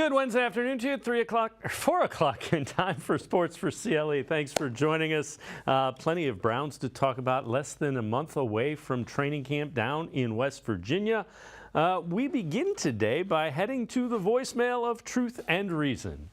Good Wednesday afternoon to you, 3 o'clock or 4 o'clock in time for Sports4CLE. Thanks for joining us. Plenty of Browns to talk about, less than a month away from training camp down in West Virginia. We begin today by heading to the voicemail of Truth and Reason.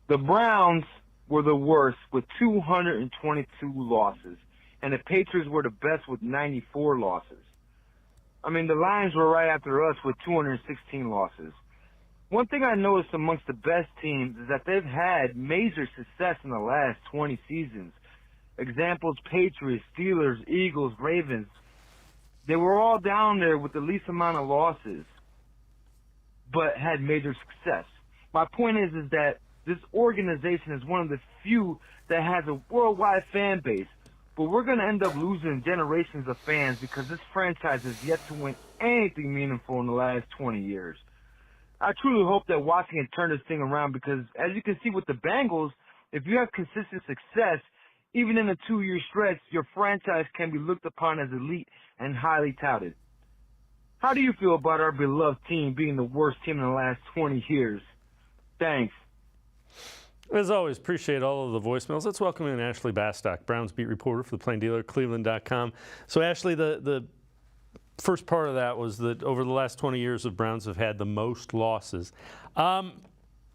The Browns were the worst with 222 losses, and the Patriots were the best with 94 losses. I mean, the Lions were right after us with 216 losses. One thing I noticed amongst the best teams is that they've had major success in the last 20 seasons. Examples: Patriots, Steelers, Eagles, Ravens. They were all down there with the least amount of losses, but had major success. My point is that this organization is one of the few that has a worldwide fan base, but we're going to end up losing generations of fans because this franchise has yet to win anything meaningful in the last 20 years. I truly hope that Watson can turn this thing around because, as you can see with the Bengals, if you have consistent success, even in a 2-year stretch, your franchise can be looked upon as elite and highly touted. How do you feel about our beloved team being the worst team in the last 20 years? Thanks. As always, appreciate all of the voicemails. Let's welcome in Ashley Bastock, Browns beat reporter for the Plain Dealer, cleveland.com. So, Ashley, the first part of that was that over the last 20 years, the Browns have had the most losses.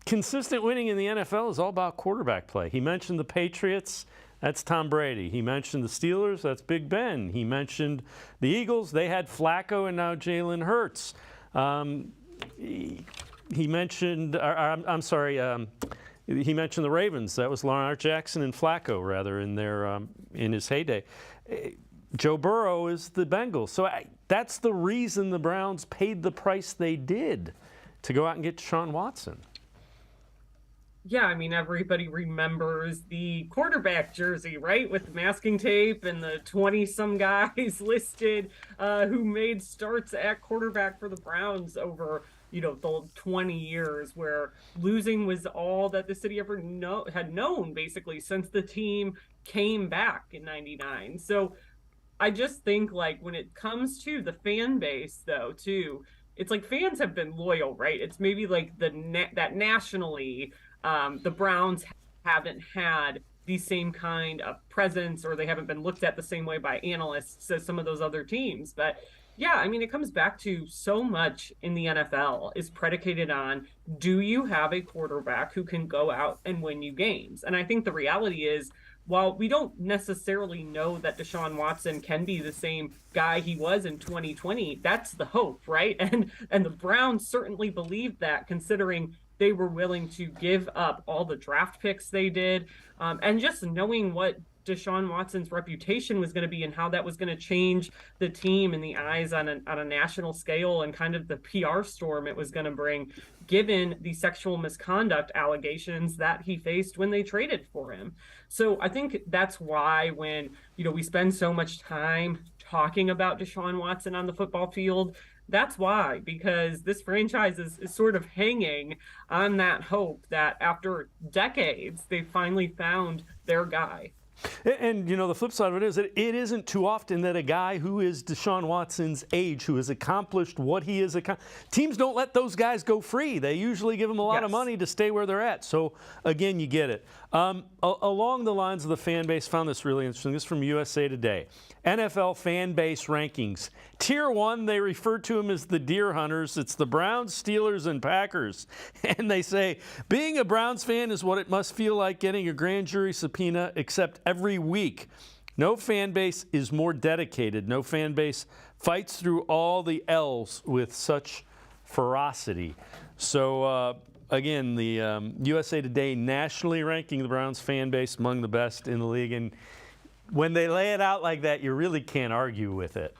Consistent winning in the NFL is all about quarterback play. He mentioned the Patriots. That's Tom Brady. He mentioned the Steelers. That's Big Ben. He mentioned the Eagles. They had Flacco and now Jalen Hurts. He mentioned, he mentioned the Ravens. That was Lamar Jackson and Flacco, rather, in his heyday. Joe Burrow is the Bengals. So that's the reason the Browns paid the price they did to go out and get Deshaun Watson. Yeah, I mean, everybody remembers the quarterback jersey, right? With the masking tape and the 20-some guys listed who made starts at quarterback for the Browns over, the 20 years where losing was all that the city ever had known, basically, since the team came back in '99. So I just think, when it comes to the fan base, though, too, it's like fans have been loyal, right? It's maybe that nationally, the Browns haven't had the same kind of presence, or they haven't been looked at the same way by analysts as some of those other teams. But yeah, I mean, it comes back to so much in the NFL is predicated on, do you have a quarterback who can go out and win you games? And I think the reality is, while we don't necessarily know that Deshaun Watson can be the same guy he was in 2020, that's the hope, right? And the Browns certainly believed that, considering they were willing to give up all the draft picks they did, and just knowing what Deshaun Watson's reputation was going to be and how that was going to change the team in the eyes on a national scale, and kind of the PR storm it was going to bring, given the sexual misconduct allegations that he faced when they traded for him. So I think that's why when, we spend so much time talking about Deshaun Watson on the football field, that's why, because this franchise is sort of hanging on that hope that after decades, they finally found their guy. And, the flip side of it is that it isn't too often that a guy who is Deshaun Watson's age, who has accomplished what he has accomplished, teams don't let those guys go free. They usually give them a lot of money to stay where they're at. So, again, you get it. Along the lines of the fan base, found this really interesting. This is from USA Today. NFL fan base rankings. Tier 1, they refer to them as the Deer Hunters. It's the Browns, Steelers, and Packers. And they say, being a Browns fan is what it must feel like getting a grand jury subpoena, except every week. No fan base is more dedicated. No fan base fights through all the L's with such ferocity. So, again, the USA Today nationally ranking the Browns fan base among the best in the league. And when they lay it out like that, you really can't argue with it.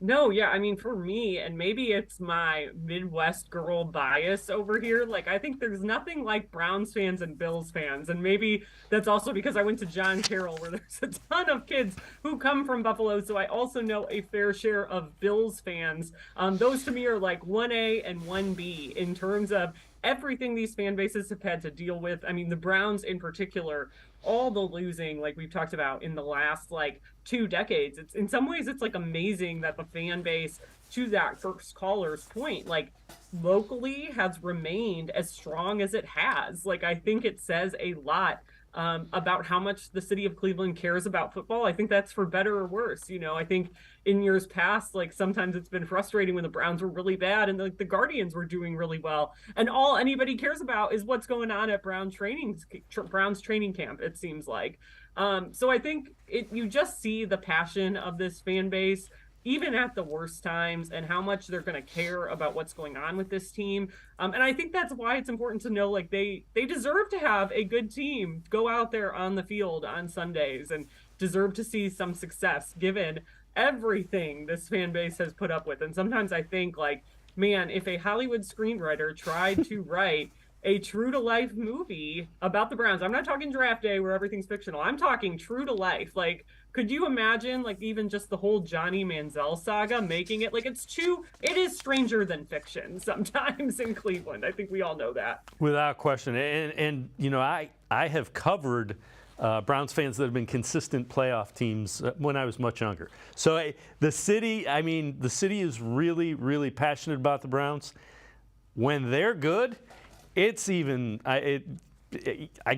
No, yeah, I mean, for me, and maybe it's my Midwest girl bias over here, I think there's nothing like Browns fans and Bills fans. And maybe that's also because I went to John Carroll, where there's a ton of kids who come from Buffalo. So I also know a fair share of Bills fans. Those to me are like 1A and 1B in terms of everything these fan bases have had to deal with. I mean, the Browns in particular all the losing, like we've talked about in the last like 2 decades. It's in some ways it's like amazing that the fan base, to that first caller's point, like locally has remained as strong as it has. Like I think it says a lot about how much the city of Cleveland cares about football. I think that's for better or worse. You know, I think in years past, like sometimes it's been frustrating when the Browns were really bad and like the Guardians were doing really well, and all anybody cares about is what's going on at Browns training camp, it seems like. So I think you just see the passion of this fan base even at the worst times, and how much they're going to care about what's going on with this team. And I think that's why it's important to know, like, they deserve to have a good team go out there on the field on Sundays and deserve to see some success given everything this fan base has put up with. And sometimes I think, like, man, if a Hollywood screenwriter tried to write a true to life movie about the Browns, I'm not talking Draft Day where everything's fictional, I'm talking true to life. Like, could you imagine, like, even just the whole Johnny Manziel saga, making it like it is stranger than fiction sometimes in Cleveland. I think we all know that. Without question. And you know, I have covered Browns fans that have been consistent playoff teams when I was much younger. So the city is really, really passionate about the Browns. When they're good, it's even, I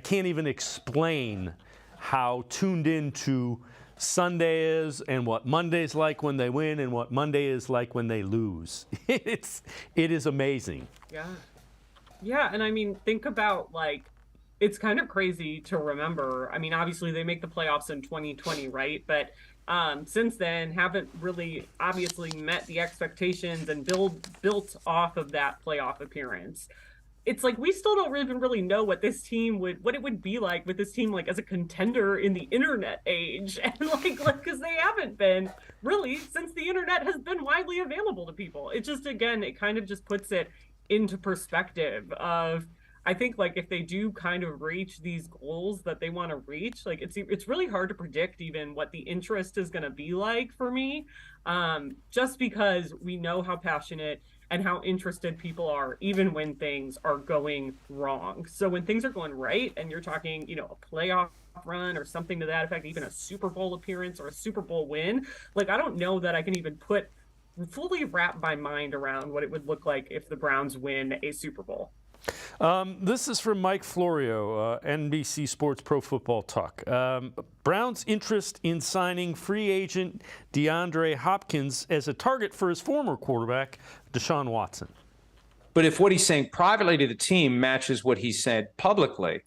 can't even explain how tuned into Sunday is and what Monday's like when they win and what Monday is like when they lose. It is amazing. Yeah, and I mean, think about, like, it's kind of crazy to remember. I mean, obviously they make the playoffs in 2020, right? But since then haven't really obviously met the expectations and built off of that playoff appearance. It's like we still don't even really know what it would be like with this team, like as a contender in the internet age, and like because they haven't been really since the internet has been widely available to people. It just, again, it kind of just puts it into perspective of, I think, like, if they do kind of reach these goals that they want to reach, like it's really hard to predict even what the interest is going to be like for me, just because we know how passionate and how interested people are even when things are going wrong. So when things are going right and you're talking, you know, a playoff run or something to that effect, even a Super Bowl appearance or a Super Bowl win, like, I don't know that I can even fully wrap my mind around what it would look like if the Browns win a Super Bowl. This is from Mike Florio, NBC Sports Pro Football Talk. Brown's interest in signing free agent DeAndre Hopkins as a target for his former quarterback, Deshaun Watson. But if what he's saying privately to the team matches what he said publicly,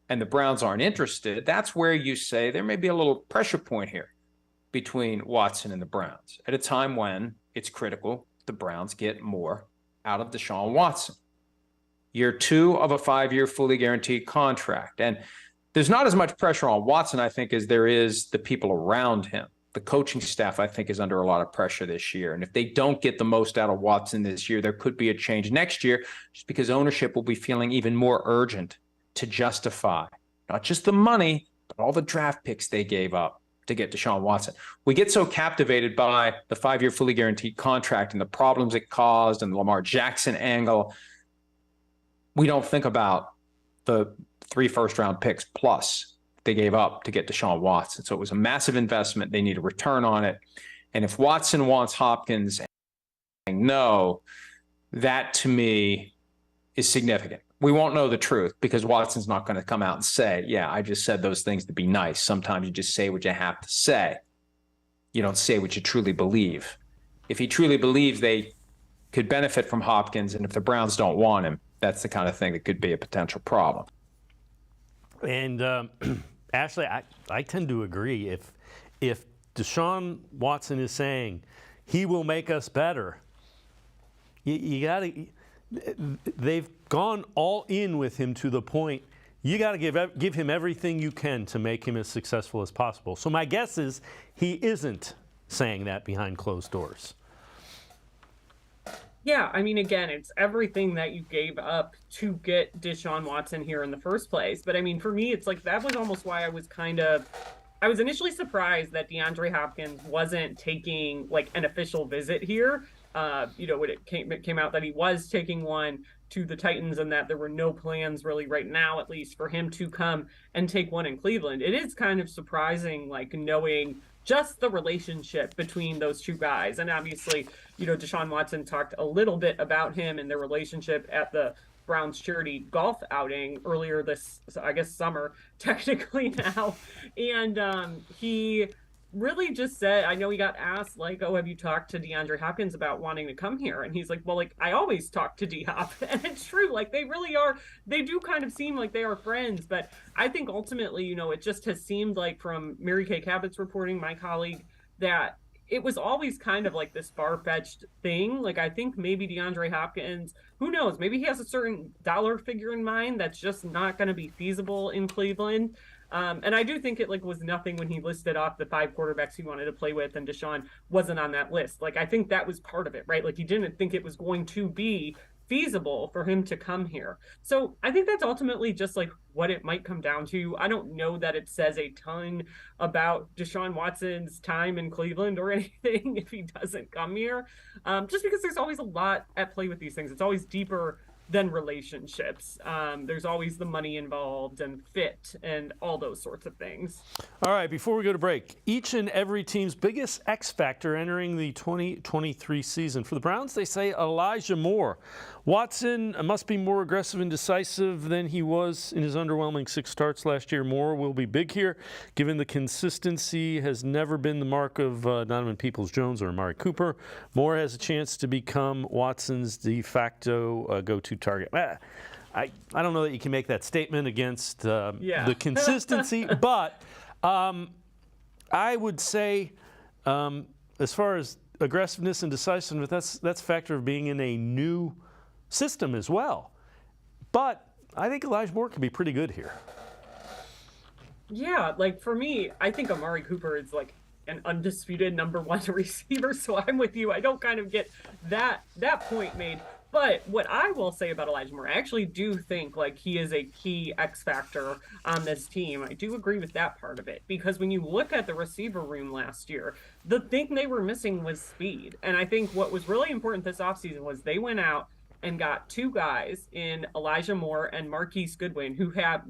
and the Browns aren't interested, that's where you say there may be a little pressure point here between Watson and the Browns at a time when it's critical the Browns get more out of Deshaun Watson. Year 2 of a 5-year fully guaranteed contract. And there's not as much pressure on Watson, I think, as there is the people around him. The coaching staff, I think, is under a lot of pressure this year. And if they don't get the most out of Watson this year, there could be a change next year, just because ownership will be feeling even more urgent to justify not just the money, but all the draft picks they gave up to get Deshaun Watson. We get so captivated by the 5-year fully guaranteed contract and the problems it caused and the Lamar Jackson angle, we don't think about the 3 first-round picks plus they gave up to get Deshaun Watson. So it was a massive investment. They need a return on it. And if Watson wants Hopkins, no, that to me is significant. We won't know the truth because Watson's not going to come out and say, yeah, I just said those things to be nice. Sometimes you just say what you have to say. You don't say what you truly believe. If he truly believes they could benefit from Hopkins, and if the Browns don't want him, that's the kind of thing that could be a potential problem. And Ashley, I tend to agree. If Deshaun Watson is saying he will make us better, you got to. They've gone all in with him to the point you got to give him everything you can to make him as successful as possible. So my guess is he isn't saying that behind closed doors. Yeah, I mean, again, it's everything that you gave up to get Deshaun Watson here in the first place. But I mean, for me, it's like that was almost why I was initially surprised that DeAndre Hopkins wasn't taking like an official visit here. You know, when it came out that he was taking one to the Titans and that there were no plans really right now, at least, for him to come and take one in Cleveland. It is kind of surprising, like, knowing just the relationship between those two guys. And obviously, Deshaun Watson talked a little bit about him and their relationship at the Browns charity golf outing earlier this, I guess, summer, technically now. And he really just said, I know he got asked, like, oh, have you talked to DeAndre Hopkins about wanting to come here? And he's like, well, like, I always talk to D-Hop. And it's true. Like, they really are. They do kind of seem like they are friends. But I think ultimately, it just has seemed like from Mary Kay Cabot's reporting, my colleague, that it was always kind of like this far-fetched thing. Like, I think maybe DeAndre Hopkins, who knows, maybe he has a certain dollar figure in mind that's just not going to be feasible in Cleveland. And I do think it was nothing when he listed off the 5 quarterbacks he wanted to play with, and Deshaun wasn't on that list. Like, I think that was part of it, right? Like, he didn't think it was going to be feasible for him to come here. So I think that's ultimately just like what it might come down to. I don't know that it says a ton about Deshaun Watson's time in Cleveland or anything if he doesn't come here, just because there's always a lot at play with these things. It's always deeper than relationships. There's always the money involved and fit and all those sorts of things. All right, before we go to break, each and every team's biggest X factor entering the 2023 season. For the Browns, they say Elijah Moore. Watson must be more aggressive and decisive than he was in his underwhelming 6 starts last year. Moore will be big here, given the consistency has never been the mark of Donovan Peoples-Jones or Amari Cooper. Moore has a chance to become Watson's de facto go-to target. I don't know that you can make that statement against the consistency, but I would say as far as aggressiveness and decisiveness, that's a factor of being in a new system as well. But I think Elijah Moore can be pretty good here. Yeah, like for me, I think Amari Cooper is like an undisputed #1 receiver, so I'm with you. I don't kind of get that point made. But what I will say about Elijah Moore, I actually do think like he is a key X factor on this team. I do agree with that part of it, because when you look at the receiver room last year, the thing they were missing was speed. And I think what was really important this offseason was they went out and got 2 guys in Elijah Moore and Marquise Goodwin, who have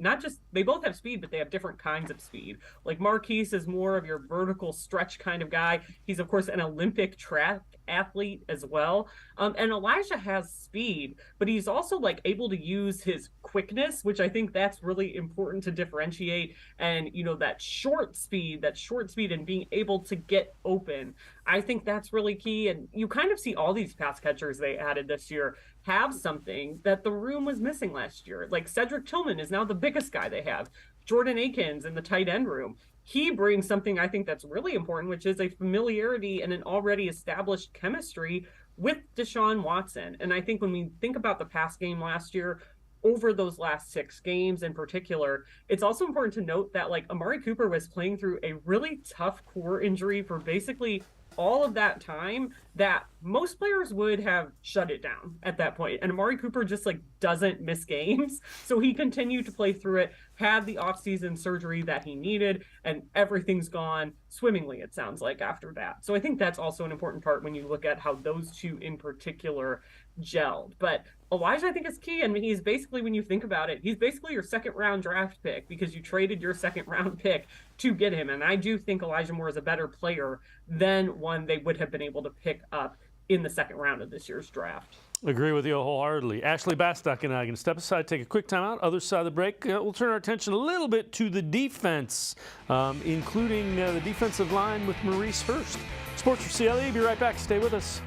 they both have speed, but they have different kinds of speed. Like Marquise is more of your vertical stretch kind of guy. He's, of course, an Olympic track athlete as well. And Elijah has speed, but he's also like able to use his quickness, which I think that's really important to differentiate. And, that short speed and being able to get open, I think that's really key. And you kind of see all these pass catchers they added this year have something that the room was missing last year. Like Cedric Tillman is now the biggest guy they have. Jordan Akins in the tight end room. He brings something I think that's really important, which is a familiarity and an already established chemistry with Deshaun Watson. And I think when we think about the pass game last year, over those last 6 games in particular, it's also important to note that like Amari Cooper was playing through a really tough core injury for basically all of that time, that most players would have shut it down at that point. And Amari Cooper just like doesn't miss games. So he continued to play through it, had the offseason surgery that he needed, and everything's gone swimmingly, it sounds like, after that. So I think that's also an important part when you look at how those 2 in particular gelled. But Elijah, I think, is key. I mean, he's basically, when you think about it, he's basically your 2nd round draft pick, because you traded your 2nd round pick to get him. And I do think Elijah Moore is a better player than one they would have been able to pick up in the 2nd round of this year's draft. Agree with you wholeheartedly. Ashley Bastock and I are going to step aside, take a quick time out. Other side of the break, we'll turn our attention a little bit to the defense, including the defensive line with Maurice Hurst. Sports4CLE, be right back. Stay with us.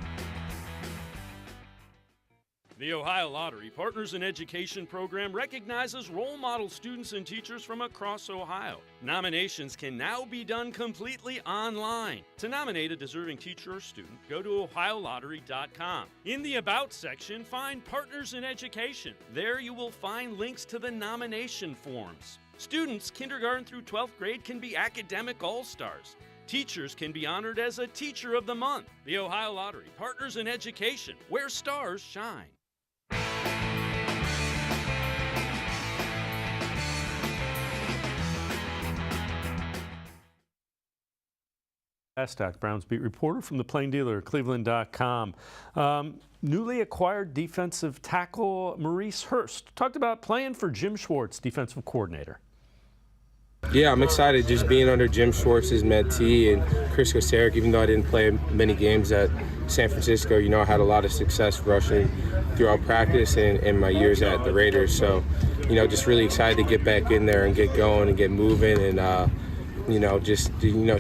The Ohio Lottery Partners in Education program recognizes role model students and teachers from across Ohio. Nominations can now be done completely online. To nominate a deserving teacher or student, go to OhioLottery.com. In the About section, find Partners in Education. There you will find links to the nomination forms. Students kindergarten through 12th grade can be academic all-stars. Teachers can be honored as a Teacher of the Month. The Ohio Lottery Partners in Education, where stars shine. Bastock, Browns beat reporter from the Plain Dealer, cleveland.com. Newly acquired defensive tackle Maurice Hurst talked about playing for Jim Schwartz, defensive coordinator. Yeah, I'm excited just being under Jim Schwartz's mentee and Chris Cedric. Even though I didn't play many games at San Francisco, I had a lot of success rushing throughout practice and my years at the Raiders. So, just really excited to get back in there and get going and get moving and,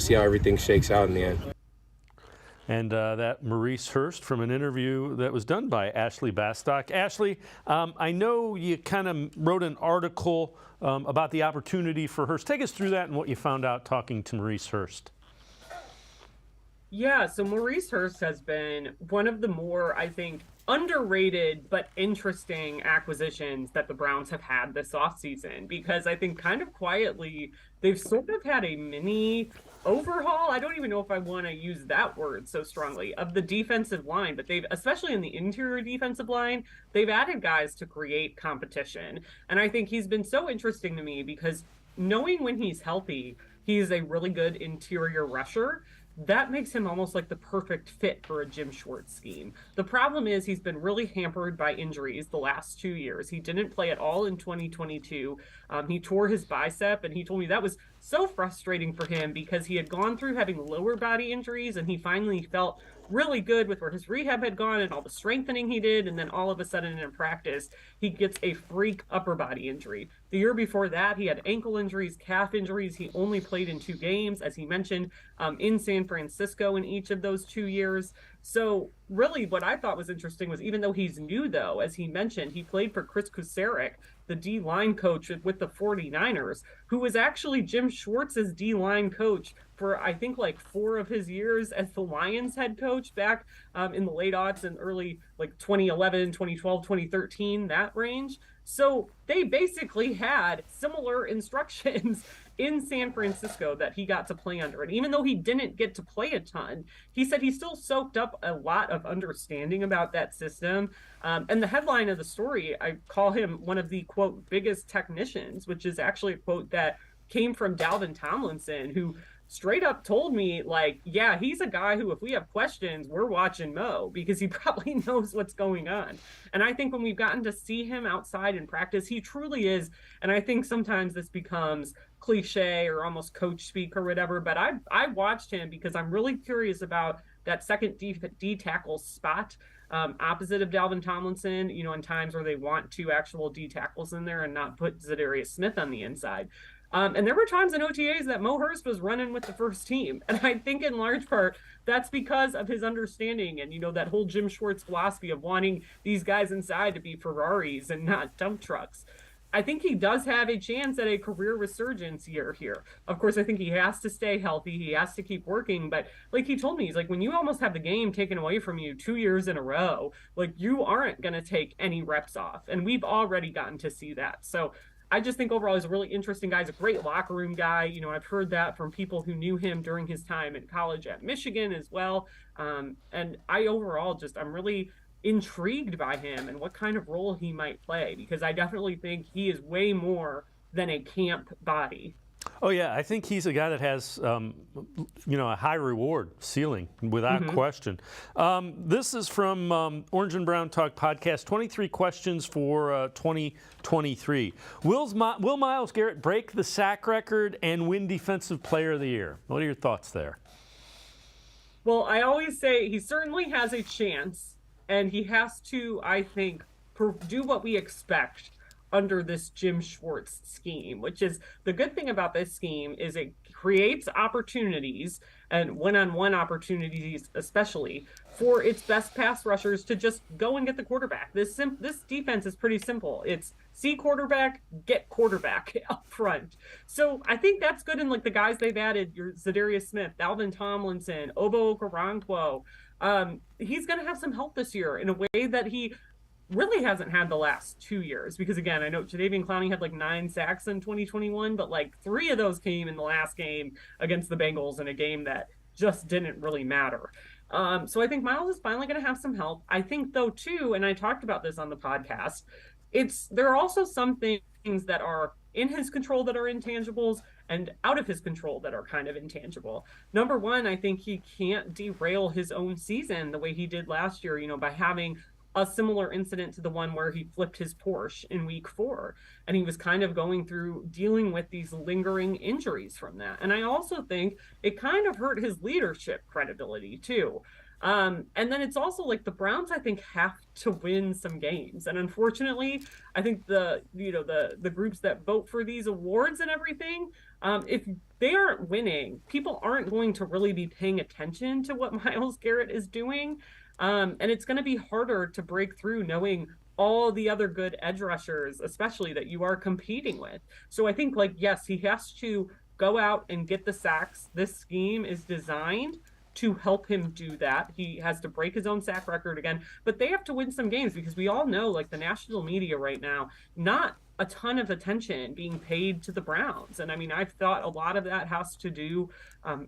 see how everything shakes out in the end. And that Maurice Hurst from an interview that was done by Ashley Bastock. Ashley, I know you kind of wrote an article about the opportunity for Hurst. Take us through that and what you found out talking to Maurice Hurst. Yeah, so Maurice Hurst has been one of the more, I think, underrated but interesting acquisitions that the Browns have had this offseason, because I think kind of quietly they've sort of had a mini overhaul. I don't even know if I want to use that word so strongly of the defensive line, but they've, especially in the interior defensive line, they've added guys to create competition. And I think he's been so interesting to me because knowing when he's healthy, he's a really good interior rusher. That makes him almost like the perfect fit for a Jim Schwartz scheme. The problem is he's been really hampered by injuries the last 2 years. He didn't play at all in 2022. He tore his bicep, and he told me that was so frustrating for him because he had gone through having lower body injuries, and he finally felt really good with where his rehab had gone and all the strengthening he did, and then all of a sudden in practice he gets a freak upper body injury. The year before that he had ankle injuries, calf injuries. He only played in 2 games, as he mentioned, in San Francisco in each of those 2 years. So really what I thought was interesting was, even though he's new, though, as he mentioned, he played for Chris Cedric, the D-line coach with the 49ers, who was actually Jim Schwartz's D-line coach for, I think, like 4 of his years as the Lions head coach back in the late aughts and early, like 2011, 2012, 2013, that range. So they basically had similar instructions in San Francisco that he got to play under. And even though he didn't get to play a ton, he said he still soaked up a lot of understanding about that system. And the headline of the story, I call him one of the, quote, biggest technicians, which is actually a quote that came from Dalvin Tomlinson, who straight up told me, like, yeah, he's a guy who, if we have questions, we're watching Mo because he probably knows what's going on. And I think when we've gotten to see him outside in practice, he truly is. And I think sometimes this becomes cliche or almost coach speak or whatever, but I watched him because I'm really curious about that second D tackle spot opposite of Dalvin Tomlinson, in times where they want 2 actual D tackles in there and not put Zadarius Smith on the inside. And there were times in OTAs that Mo Hurst was running with the first team. And I think in large part, that's because of his understanding and, that whole Jim Schwartz philosophy of wanting these guys inside to be Ferraris and not dump trucks. I think he does have a chance at a career resurgence year here. Of course, I think he has to stay healthy. He has to keep working. But like he told me, he's like, when you almost have the game taken away from you 2 years in a row, like, you aren't going to take any reps off. And we've already gotten to see that. So I just think overall he's a really interesting guy. He's a great locker room guy. I've heard that from people who knew him during his time in college at Michigan as well. And I'm really intrigued by him and what kind of role he might play, because I definitely think he is way more than a camp body. Oh, yeah. I think he's a guy that has, a high reward ceiling without question. This is from Orange and Brown Talk Podcast, 23 questions for 2023. Will Myles Garrett break the sack record and win Defensive Player of the Year? What are your thoughts there? Well, I always say he certainly has a chance, and he has to, I think, do what we expect under this Jim Schwartz scheme, which is the good thing about this scheme is it creates opportunities, and one-on-one opportunities especially, for its best pass rushers to just go and get the quarterback. This defense is pretty simple. It's see quarterback, get quarterback up front. So I think that's good in, like, the guys they've added, your Zadarius Smith, Dalvin Tomlinson, Obo Okoronkwo. He's going to have some help this year in a way that he really hasn't had the last 2 years, because again, I know Jadeveon Clowney had like 9 sacks in 2021, but like 3 of those came in the last game against the Bengals in a game that just didn't really matter. So I think Myles is finally going to have some help. I think, though, too, and I talked about this on the podcast, there are also some things that are in his control that are intangibles, and out of his control that are kind of intangible. Number one, I think he can't derail his own season the way he did last year, by having a similar incident to the one where he flipped his Porsche in week 4. And he was kind of going through dealing with these lingering injuries from that. And I also think it kind of hurt his leadership credibility too. And then it's also like the Browns, I think, have to win some games. And unfortunately, I think the groups that vote for these awards and everything, if they aren't winning, people aren't going to really be paying attention to what Myles Garrett is doing. And it's going to be harder to break through knowing all the other good edge rushers, especially that you are competing with. So I think, yes, he has to go out and get the sacks. This scheme is designed to help him do that. He has to break his own sack record again, but they have to win some games because we all know, the national media right now, not a ton of attention being paid to the Browns. And I mean, I've thought a lot of that has to do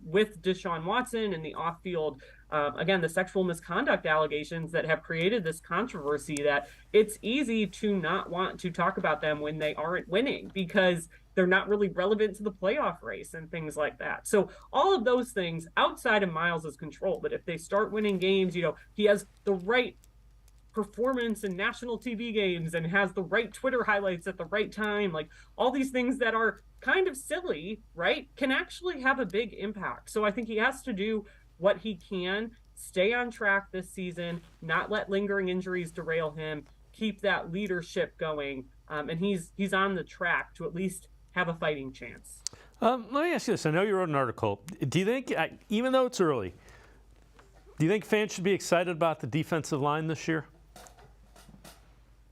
with Deshaun Watson and the off-field, again, the sexual misconduct allegations that have created this controversy, that it's easy to not want to talk about them when they aren't winning because they're not really relevant to the playoff race and things like that. So all of those things outside of Myles' control. But if they start winning games, he has the right performance in national TV games and has the right Twitter highlights at the right time, all these things that are kind of silly, right, can actually have a big impact. So I think he has to do what he can, stay on track this season, not let lingering injuries derail him, keep that leadership going, and he's on the track to at least have a fighting chance. Let me ask you this. I know you wrote an article. Do you think, even though it's early, do you think fans should be excited about the defensive line this year?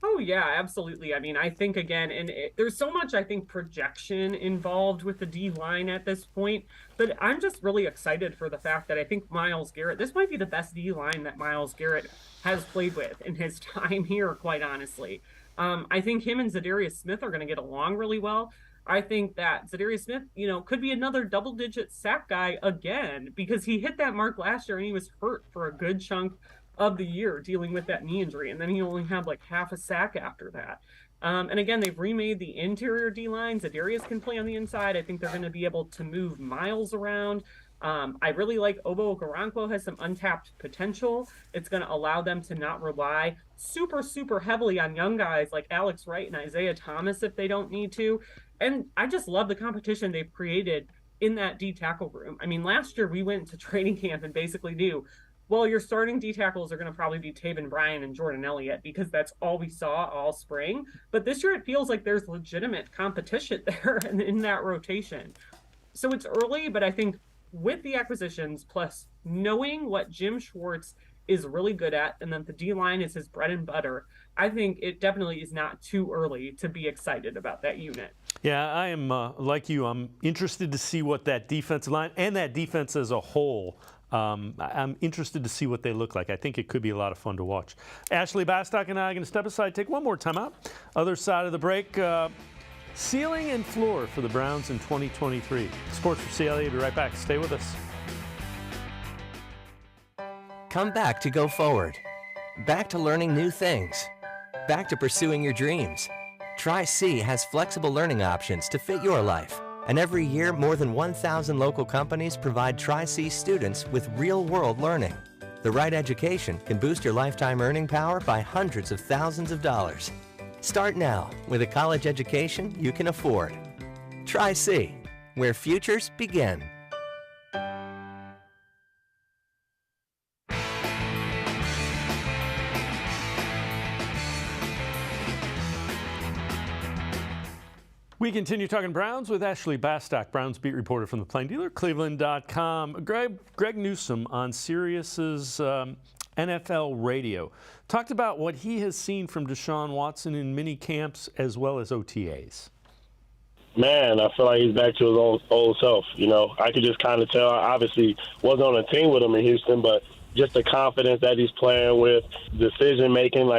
Oh, yeah, absolutely. I mean, I think, again, and there's so much, I think, projection involved with the D-line at this point, but I'm just really excited for the fact that I think Myles Garrett, this might be the best D-line that Myles Garrett has played with in his time here, quite honestly. I think him and Za'Darius Smith are going to get along really well. I think that Za'Darius Smith, could be another double-digit sack guy again because he hit that mark last year and he was hurt for a good chunk of the year dealing with that knee injury. And then he only had half a sack after that. And again, they've remade the interior D-line. Za'Darius can play on the inside. I think they're going to be able to move Myles around. I really like Obo Okoronkwo, has some untapped potential. It's going to allow them to not rely super, super heavily on young guys like Alex Wright and Isaiah Thomas if they don't need to. And I just love the competition they've created in that D tackle room. I mean, last year we went to training camp and basically knew, well, your starting D tackles are going to probably be Taven Bryan and Jordan Elliott because that's all we saw all spring. But this year it feels like there's legitimate competition there in that rotation. So it's early, but I think with the acquisitions plus knowing what Jim Schwartz is really good at and that the D-line is his bread and butter, I think it definitely is not too early to be excited about that unit. Yeah, I am like you. I'm interested to see what that defensive line and that defense as a whole, I'm interested to see what they look like. I think it could be a lot of fun to watch. Ashley Bastock and I are going to step aside, take one more timeout. Other side of the break, ceiling and floor for the Browns in 2023. Sports4CLE will be right back. Stay with us. Come back to go forward. Back to learning new things. Back to pursuing your dreams. Tri-C has flexible learning options to fit your life. And every year, more than 1,000 local companies provide Tri-C students with real-world learning. The right education can boost your lifetime earning power by hundreds of thousands of dollars. Start now with a college education you can afford. Tri-C, where futures begin. We continue talking Browns with Ashley Bastock, Browns beat reporter from the Plain Dealer, cleveland.com. Greg Newsome on Sirius's NFL radio talked about what he has seen from Deshaun Watson in mini camps as well as OTAs. Man, I feel like he's back to his old self. I could just kind of tell. I obviously wasn't on a team with him in Houston, but just the confidence that he's playing with, decision making.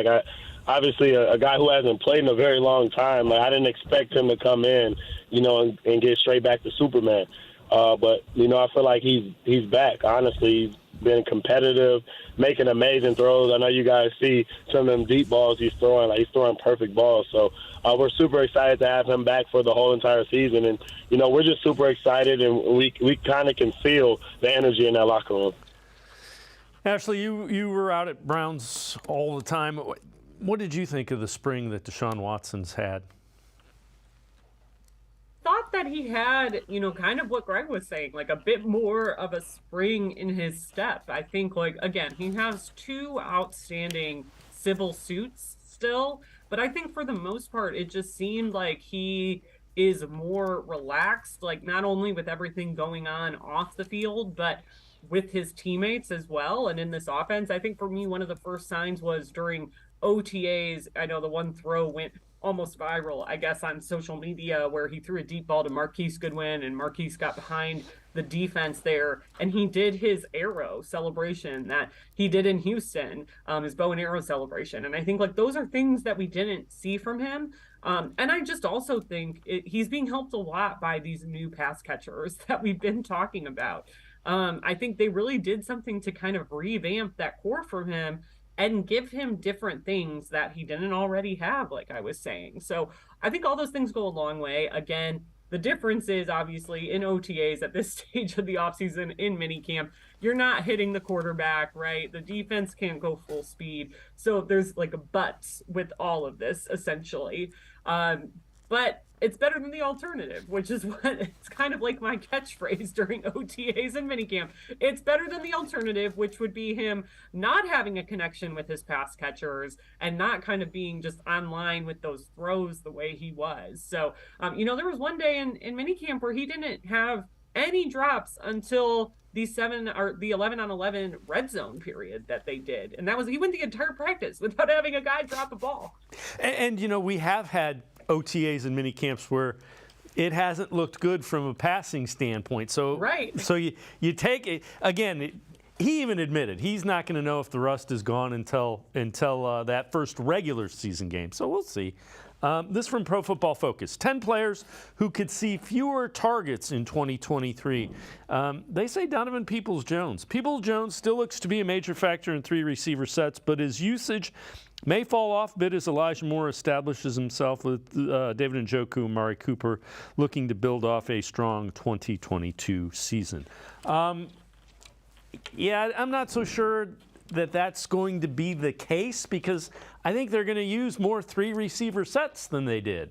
Obviously, a guy who hasn't played in a very long time. I didn't expect him to come in, and get straight back to Superman. But I feel like he's back. Honestly, been competitive, making amazing throws. I know you guys see some of them deep balls he's throwing. Like, he's throwing perfect balls. So we're super excited to have him back for the whole entire season. And, you know, we're just super excited, and we kind of can feel the energy in that locker room. Ashley, you were out at Browns all the time. What did you think of the spring that Deshaun Watson's had? Thought that he had, you know, kind of what Greg was saying, like a bit more of a spring in his step. I think, like, again, he has 2 outstanding civil suits still, but I think for the most part, it just seemed like he is more relaxed, like not only with everything going on off the field, but with his teammates as well. And in this offense, I think for me, one of the first signs was during OTAs. I know the one throw went almost viral, I guess, on social media, where he threw a deep ball to Marquise Goodwin, and Marquise got behind the defense there, and he did his arrow celebration that he did in Houston, his bow and arrow celebration. And I think, like, those are things that we didn't see from him. And I just also think he's being helped a lot by these new pass catchers that we've been talking about. I think they really did something to kind of revamp that core for him and give him different things that he didn't already have, like I was saying. So I think all those things go a long way. Again, the difference is obviously in OTAs at this stage of the offseason, in minicamp, you're not hitting the quarterback, right? The defense can't go full speed. So there's like a buts with all of this, essentially. But it's better than the alternative, which is what it's kind of like my catchphrase during OTAs and minicamp. It's better than the alternative, which would be him not having a connection with his pass catchers and not kind of being just online with those throws the way he was. So, you know, there was one day in minicamp where he didn't have any drops until the 11-on-11 red zone period that they did. And that was, he went the entire practice without having a guy drop a ball. And you know, we have had OTAs and mini camps where it hasn't looked good from a passing standpoint. So, right. So you take it again. He even admitted he's not going to know if the rust is gone until that first regular season game. So we'll see. This from Pro Football Focus. 10 players who could see fewer targets in 2023. They say Donovan Peoples-Jones. Peoples-Jones still looks to be a major factor in 3 receiver sets, but his usage may fall off a bit as Elijah Moore establishes himself with David Njoku and Amari Cooper looking to build off a strong 2022 season. Yeah, I'm not so sure that that's going to be the case because I think they're going to use more 3 receiver sets than they did.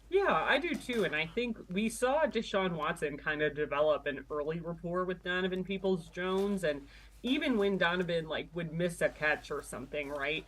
Yeah, I do too. And I think we saw Deshaun Watson kind of develop an early rapport with Donovan Peoples-Jones. And even when Donovan would miss a catch or something, right?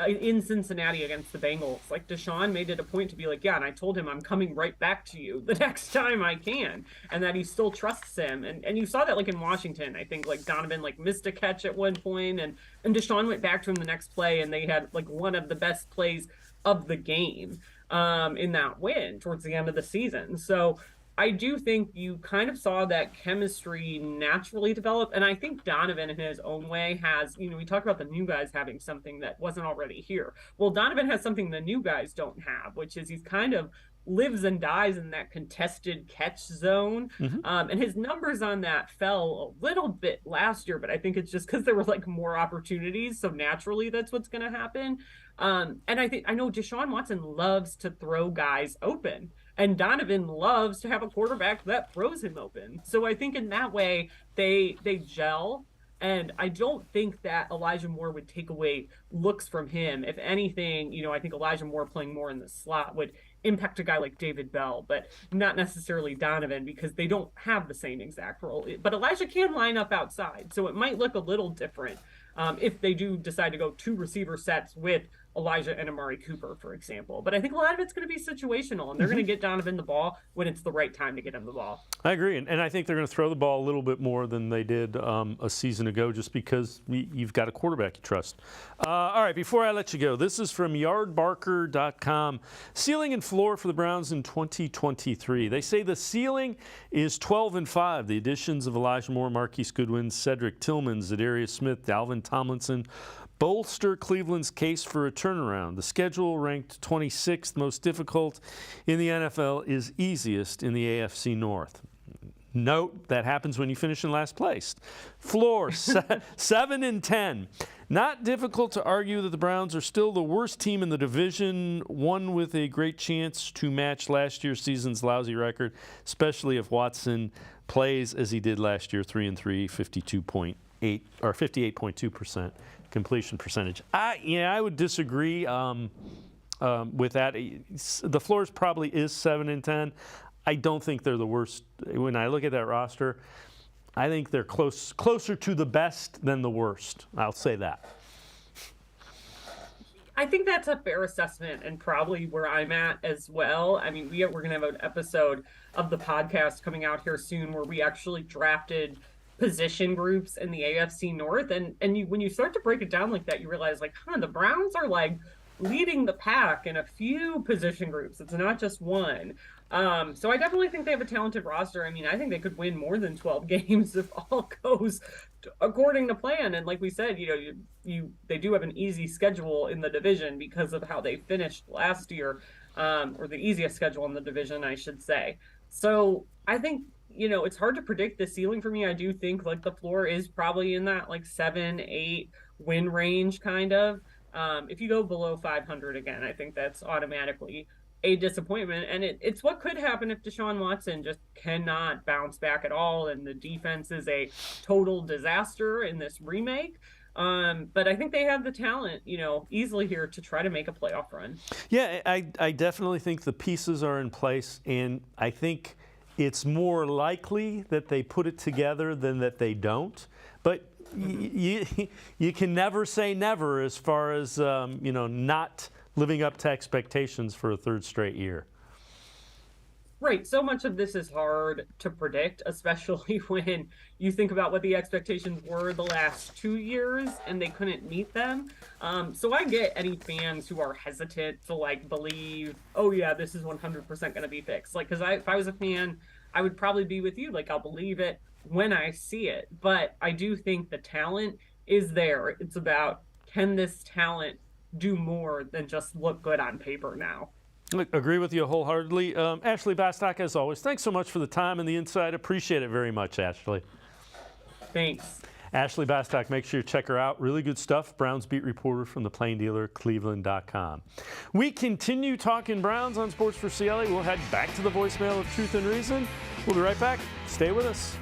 In Cincinnati against the Bengals, Deshaun made it a point to be like, yeah, and I told him I'm coming right back to you the next time I can, and that he still trusts him. And you saw that in Washington. I think Donovan missed a catch at one point, and Deshaun went back to him the next play, and they had one of the best plays of the game in that win towards the end of the season. So I do think you kind of saw that chemistry naturally develop. And I think Donovan in his own way has, we talk about the new guys having something that wasn't already here. Well, Donovan has something the new guys don't have, which is he's kind of lives and dies in that contested catch zone. Mm-hmm. And his numbers on that fell a little bit last year, but I think it's just because there were more opportunities. So naturally that's what's going to happen. And I know Deshaun Watson loves to throw guys open. And Donovan loves to have a quarterback that throws him open. So I think in that way, they gel. And I don't think that Elijah Moore would take away looks from him. If anything, I think Elijah Moore playing more in the slot would impact a guy like David Bell, but not necessarily Donovan because they don't have the same exact role. But Elijah can line up outside. So it might look a little different if they do decide to go 2 receiver sets with Elijah and Amari Cooper, for example. But I think a lot of it's going to be situational, and they're going to get Donovan the ball when it's the right time to get him the ball. I agree, and I think they're going to throw the ball a little bit more than they did a season ago just because you've got a quarterback you trust. All right, before I let you go, this is from yardbarker.com. Ceiling and floor for the Browns in 2023. They say the ceiling is 12-5. The additions of Elijah Moore, Marquise Goodwin, Cedric Tillman, Zadarius Smith, Dalvin Tomlinson bolster Cleveland's case for a turnaround. The schedule, ranked 26th most difficult in the NFL, is easiest in the AFC North. Note that happens when you finish in last place. Floor 7-10. Not difficult to argue that the Browns are still the worst team in the division, one with a great chance to match last year's season's lousy record, especially if Watson plays as he did last year, 3-3, 52.8 or 58.2% completion percentage. I would disagree with that. The floor probably is 7-10. I don't think they're the worst. When I look at that roster, I think they're closer to the best than the worst. I'll say that. I think that's a fair assessment and probably where I'm at as well. I mean, we're going to have an episode of the podcast coming out here soon where we actually drafted position groups in the AFC North. And when you start to break it down like that, you realize the Browns are leading the pack in a few position groups. It's not just one. So I definitely think they have a talented roster. I mean, I think they could win more than 12 games if all goes according to plan. And like we said, they do have an easy schedule in the division because of how they finished last year, or the easiest schedule in the division, I should say. So I think, it's hard to predict the ceiling for me. I do think the floor is probably in that 7-8 win range kind of. If you go below 500 again, I think that's automatically a disappointment. And it's what could happen if Deshaun Watson just cannot bounce back at all and the defense is a total disaster in this remake. But I think they have the talent, easily here to try to make a playoff run. Yeah, I definitely think the pieces are in place, and I think it's more likely that they put it together than that they don't. But you can never say never as far as, not living up to expectations for a third straight year. Right. So much of this is hard to predict, especially when you think about what the expectations were the last 2 years and they couldn't meet them. So I get any fans who are hesitant to believe, oh yeah, this is 100% going to be fixed. Because if I was a fan, I would probably be with you. I'll believe it when I see it. But I do think the talent is there. It's about, can this talent do more than just look good on paper now? Agree with you wholeheartedly. Ashley Bastock, as always, thanks so much for the time and the insight. Appreciate it very much, Ashley. Thanks. Ashley Bastock, make sure you check her out. Really good stuff. Browns beat reporter from the Plain Dealer, cleveland.com. We continue talking Browns on Sports4CLE. We'll head back to the voicemail of Truth and Reason. We'll be right back. Stay with us.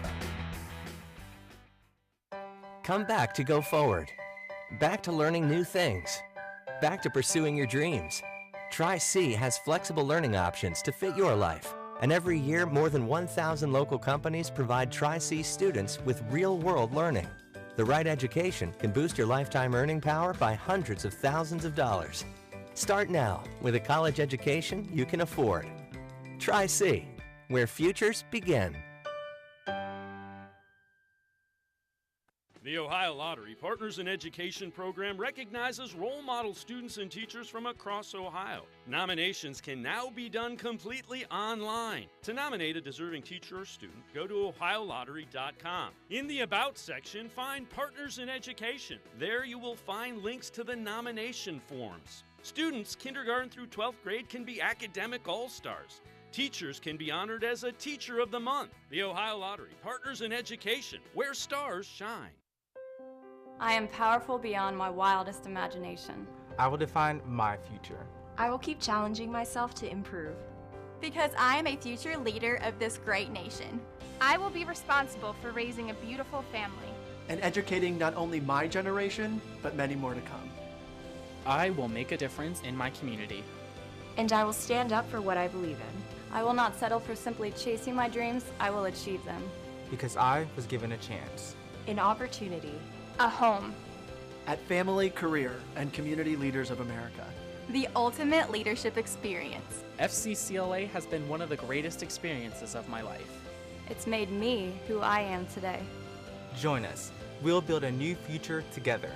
Come back to go forward. Back to learning new things. Back to pursuing your dreams. Tri-C has flexible learning options to fit your life. And every year, more than 1,000 local companies provide Tri-C students with real-world learning. The right education can boost your lifetime earning power by hundreds of thousands of dollars. Start now with a college education you can afford. Tri-C, where futures begin. The Ohio Lottery Partners in Education program recognizes role model students and teachers from across Ohio. Nominations can now be done completely online. To nominate a deserving teacher or student, go to ohiolottery.com. In the About section, find Partners in Education. There you will find links to the nomination forms. Students kindergarten through 12th grade can be academic all-stars. Teachers can be honored as a Teacher of the Month. The Ohio Lottery Partners in Education, where stars shine. I am powerful beyond my wildest imagination. I will define my future. I will keep challenging myself to improve. Because I am a future leader of this great nation. I will be responsible for raising a beautiful family. And educating not only my generation, but many more to come. I will make a difference in my community. And I will stand up for what I believe in. I will not settle for simply chasing my dreams. I will achieve them. Because I was given a chance. An opportunity. A home. At Family, Career, and Community Leaders of America. The ultimate leadership experience. FCCLA has been one of the greatest experiences of my life. It's made me who I am today. Join us. We'll build a new future together.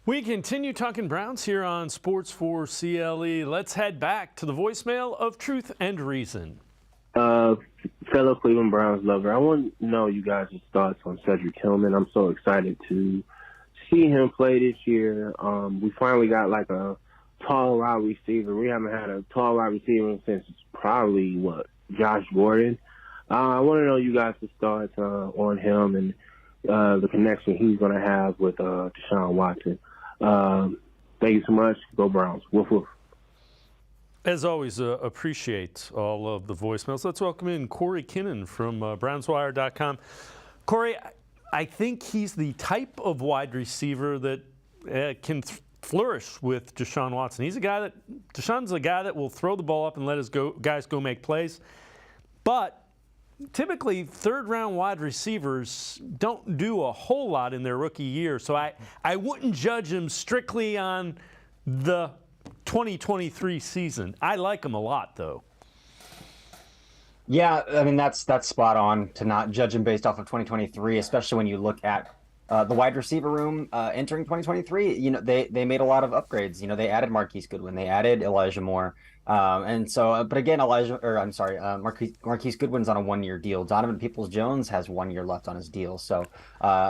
We continue talking Browns here on Sports4CLE. Let's head back to the voicemail of Truth and Reason. So fellow Cleveland Browns lover, I want to know you guys' thoughts on Cedric Tillman. I'm so excited to see him play this year. We finally got like a tall wide receiver. We haven't had a tall wide receiver since probably, Josh Gordon. I want to know you guys' thoughts on him and the connection he's going to have with Deshaun Watson. Thank you so much. Go Browns. Woof, woof. As always, appreciate all of the voicemails. Let's welcome in Cory Kinnan from BrownsWire.com. Cory, I think he's the type of wide receiver that can flourish with Deshaun Watson. Deshaun's a guy that will throw the ball up and let his guys go make plays. But typically, third-round wide receivers don't do a whole lot in their rookie year. So I wouldn't judge him strictly on the 2023 season. I like him a lot, though. Yeah, I mean, that's spot on to not judge him based off of 2023, especially when you look at the wide receiver room entering 2023. You know, they made a lot of upgrades. You know, they added Marquise Goodwin, they added Elijah Moore. And so, but again, Marquise Goodwin's on a 1-year deal. Donovan Peoples-Jones has 1 year left on his deal. So,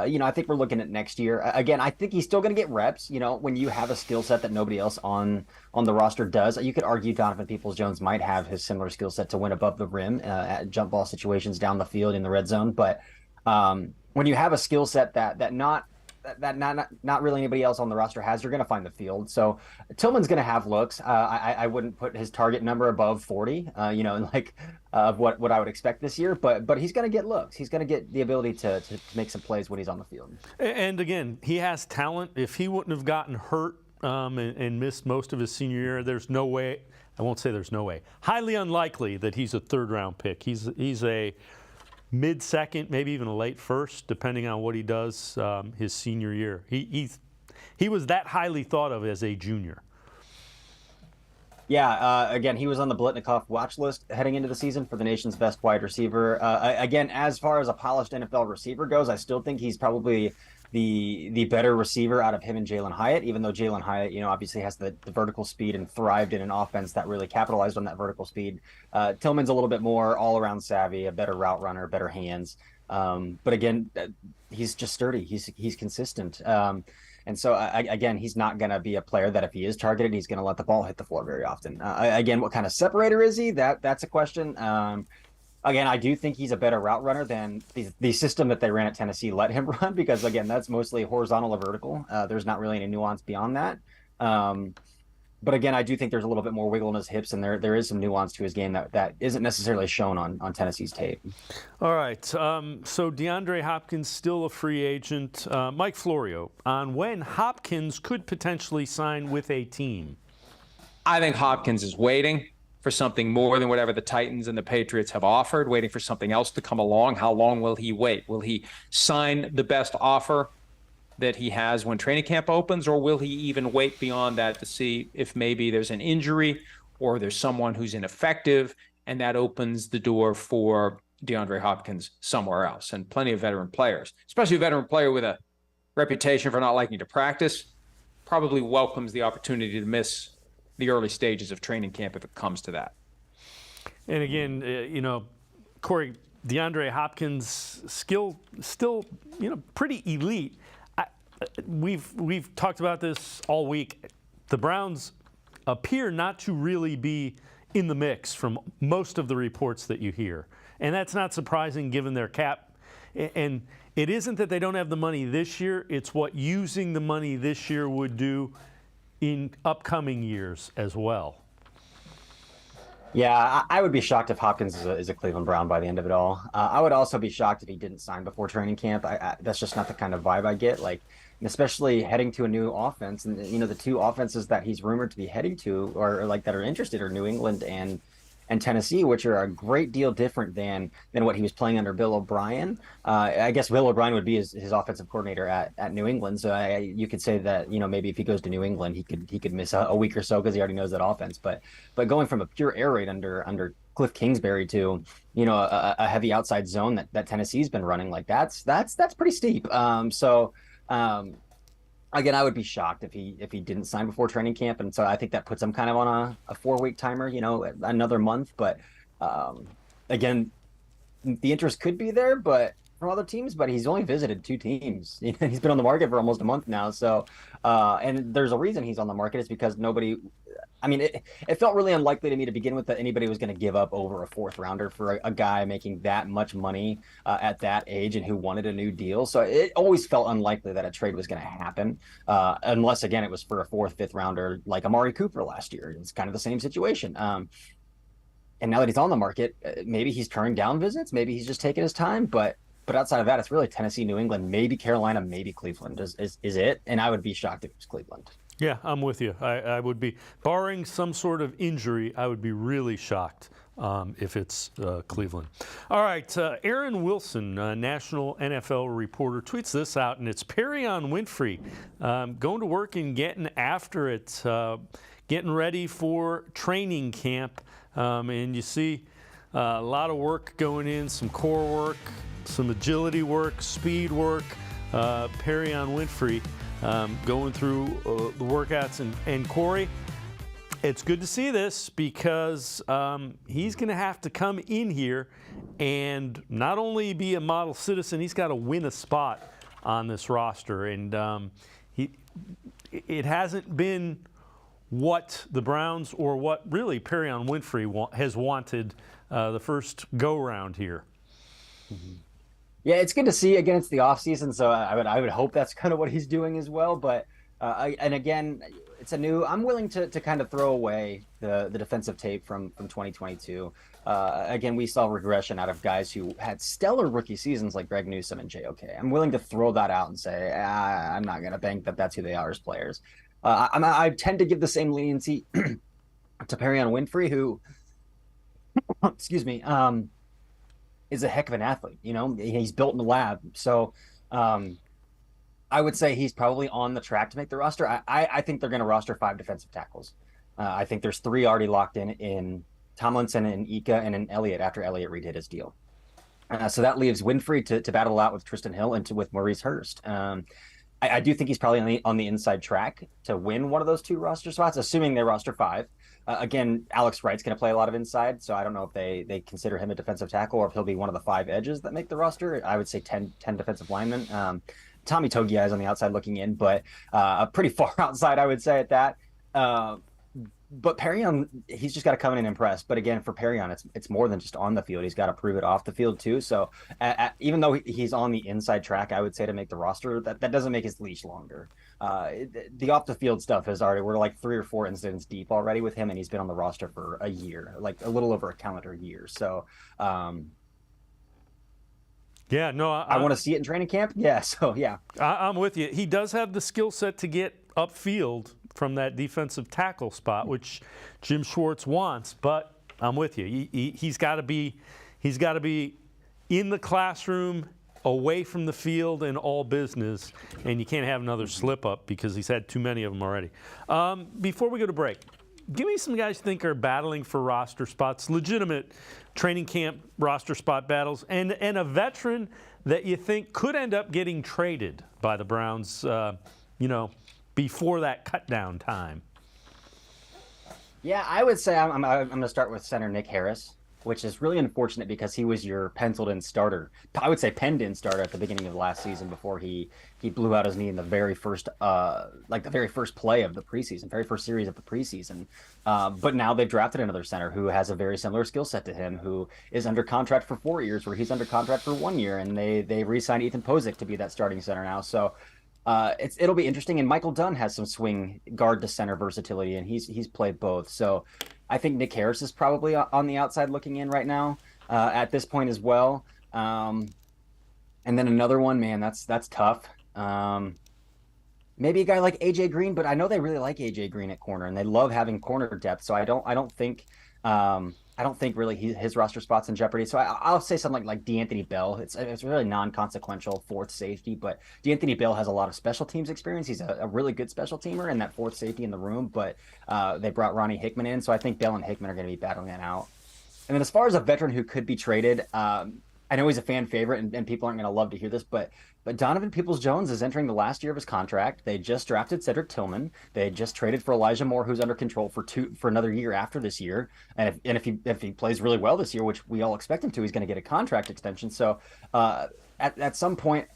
you know, I think we're looking at next year. Again, I think he's still going to get reps. You know, when you have a skill set that nobody else on the roster does, you could argue Donovan Peoples-Jones might have his similar skill set to win above the rim at jump ball situations down the field in the red zone. But when you have a skill set that not really anybody else on the roster has, you're going to find the field. So Tillman's going to have looks. I wouldn't put his target number above 40, you know, like of what I would expect this year, but he's going to get looks. He's going to get the ability to make some plays when he's on the field. And again, he has talent. If he wouldn't have gotten hurt and missed most of his senior year, there's no way, I won't say there's no way, highly unlikely that he's a third-round pick. He's a mid-second, maybe even a late first, depending on what he does his senior year. He was that highly thought of as a junior. Yeah, again, he was on the Blitnikoff watch list heading into the season for the nation's best wide receiver. Again, as far as a polished NFL receiver goes, I still think he's probably the better receiver out of him and Jalen Hyatt, even though Jalen Hyatt, you know, obviously has the vertical speed and thrived in an offense that really capitalized on that vertical speed. Tillman's a little bit more all-around savvy, a better route runner, better hands. But again, he's just sturdy. He's consistent. And so, again, he's not going to be a player that if he is targeted, he's going to let the ball hit the floor very often. Again, what kind of separator is he? That's a question. Again, I do think he's a better route runner than the system that they ran at Tennessee let him run, because, again, that's mostly horizontal or vertical. There's not really any nuance beyond that. But, again, I do think there's a little bit more wiggle in his hips, and there is some nuance to his game that isn't necessarily shown on Tennessee's tape. All right. So DeAndre Hopkins still a free agent. Mike Florio, on when Hopkins could potentially sign with a team. I think Hopkins is waiting for something more than whatever the Titans and the Patriots have offered, waiting for something else to come along. How long will he wait? Will he sign the best offer that he has when training camp opens, or will he even wait beyond that to see if maybe there's an injury or there's someone who's ineffective, and that opens the door for DeAndre Hopkins somewhere else? And plenty of veteran players, especially a veteran player with a reputation for not liking to practice, probably welcomes the opportunity to miss the early stages of training camp if it comes to that. And again, you know, Cory, DeAndre Hopkins' skill still, you know, pretty elite. We've talked about this all week. The Browns appear not to really be in the mix from most of the reports that you hear. And that's not surprising given their cap. And it isn't that they don't have the money this year, it's what using the money this year would do in upcoming years as well. Yeah, I would be shocked if Hopkins is a Cleveland Brown by the end of it all. I would also be shocked if he didn't sign before training camp. That's just not the kind of vibe I get. Like, especially heading to a new offense, and you know, the two offenses that he's rumored to be heading to, or like that are interested, are New England and Tennessee, which are a great deal different than what he was playing under Bill O'Brien. I guess Bill O'Brien would be his offensive coordinator at New England. So you could say that, you know, maybe if he goes to New England, he could miss a week or so because he already knows that offense. But going from a pure air raid under Cliff Kingsbury to, you know, a heavy outside zone that Tennessee's been running, like that's pretty steep. Again, I would be shocked if he didn't sign before training camp, and so I think that puts him kind of on a 4-week timer, you know, another month. But again, the interest could be there, but from other teams, but he's only visited 2 teams. He's been on the market for almost a month now. So, and there's a reason he's on the market. It's because nobody. I mean, it felt really unlikely to me to begin with that anybody was going to give up over a 4th rounder for a guy making that much money at that age and who wanted a new deal. So it always felt unlikely that a trade was going to happen, unless, again, it was for a 4th, 5th rounder like Amari Cooper last year. It's kind of the same situation. And now that he's on the market, maybe he's turning down visits. Maybe he's just taking his time. But outside of that, it's really Tennessee, New England, maybe Carolina, maybe Cleveland is it. And I would be shocked if it was Cleveland. Yeah, I'm with you. I would be, barring some sort of injury, I would be really shocked if it's Cleveland. All right, Aaron Wilson, national NFL reporter, tweets this out, and it's Perrion Winfrey going to work and getting after it, getting ready for training camp. And you see a lot of work going in, some core work, some agility work, speed work. Perrion Winfrey going through the workouts. And Cory, it's good to see this because he's going to have to come in here and not only be a model citizen, he's got to win a spot on this roster. And it hasn't been what the Browns or what really Perrion Winfrey has wanted the first go-round here. Mm-hmm. Yeah, it's good to see. Again, it's the offseason, so I would hope that's kind of what he's doing as well. But and again, it's a new. I'm willing to kind of throw away the defensive tape from 2022. Again, we saw regression out of guys who had stellar rookie seasons like Greg Newsome and JOK. I'm willing to throw that out and say I'm not going to bank that that's who they are as players. I tend to give the same leniency to Perrion Winfrey, who, excuse me, is a heck of an athlete. He's built in the lab. So I would say he's probably on the track to make the roster. I think they're going to roster 5 defensive tackles. I think there's 3 already locked in Tomlinson and Ika and in Elliott after Elliott redid his deal. So that leaves Winfrey to battle out with Tristan Hill and with Maurice Hurst. I do think he's probably on the inside track to win one of those 2 roster spots, assuming they roster 5. Again, Alex Wright's going to play a lot of inside, so I don't know if they consider him a defensive tackle or if he'll be one of the 5 edges that make the roster. I would say 10 defensive linemen. Tommy Togiai is on the outside looking in, but pretty far outside, I would say, at that. But Perrion, he's just got to come in and impress. But again, for Perrion, it's more than just on the field. He's got to prove it off the field too. So even though he's on the inside track, I would say to make the roster, that doesn't make his leash longer. The off the field stuff we're like 3 or 4 incidents deep already with him, and he's been on the roster for a year, like a little over a calendar year. So yeah, no, I want to see it in training camp. Yeah, so yeah, I'm with you. He does have the skill set to get upfield from that defensive tackle spot, which Jim Schwartz wants. But I'm with you. He's got to be in the classroom, away from the field, and all business. And you can't have another slip up because he's had too many of them already. Before we go to break, give me some guys you think are battling for roster spots, legitimate training camp roster spot battles, and a veteran that you think could end up getting traded by the Browns, before that cut down time. Yeah, I would say I'm going to start with center Nick Harris, which is really unfortunate because he was your penciled-in starter. I would say penned-in starter at the beginning of last season before he blew out his knee in the very first play of the preseason, very first series of the preseason. But now they've drafted another center who has a very similar skill set to him, who is under contract for 4 years, where he's under contract for 1 year, and they re-signed Ethan Pozick to be that starting center now. So it'll be interesting. And Michael Dunn has some swing guard to center versatility, and he's played both. So I think Nick Harris is probably on the outside looking in right now at this point as well. And then another one, man, that's tough. Maybe a guy like AJ Green, but I know they really like AJ Green at corner, and they love having corner depth. So I don't think really his roster spot's in jeopardy. So I'll say something like DeAnthony Bell. It's really non-consequential 4th safety, but DeAnthony Bell has a lot of special teams experience. He's a really good special teamer and that 4th safety in the room, but they brought Ronnie Hickman in, so I think Bell and Hickman are going to be battling that out. And then as far as a veteran who could be traded, I know he's a fan favorite, and people aren't going to love to hear this, but Donovan Peoples-Jones is entering the last year of his contract. They just drafted Cedric Tillman. They just traded for Elijah Moore, who's under control for another year after this year. And if he plays really well this year, which we all expect him to, he's going to get a contract extension. So at some point,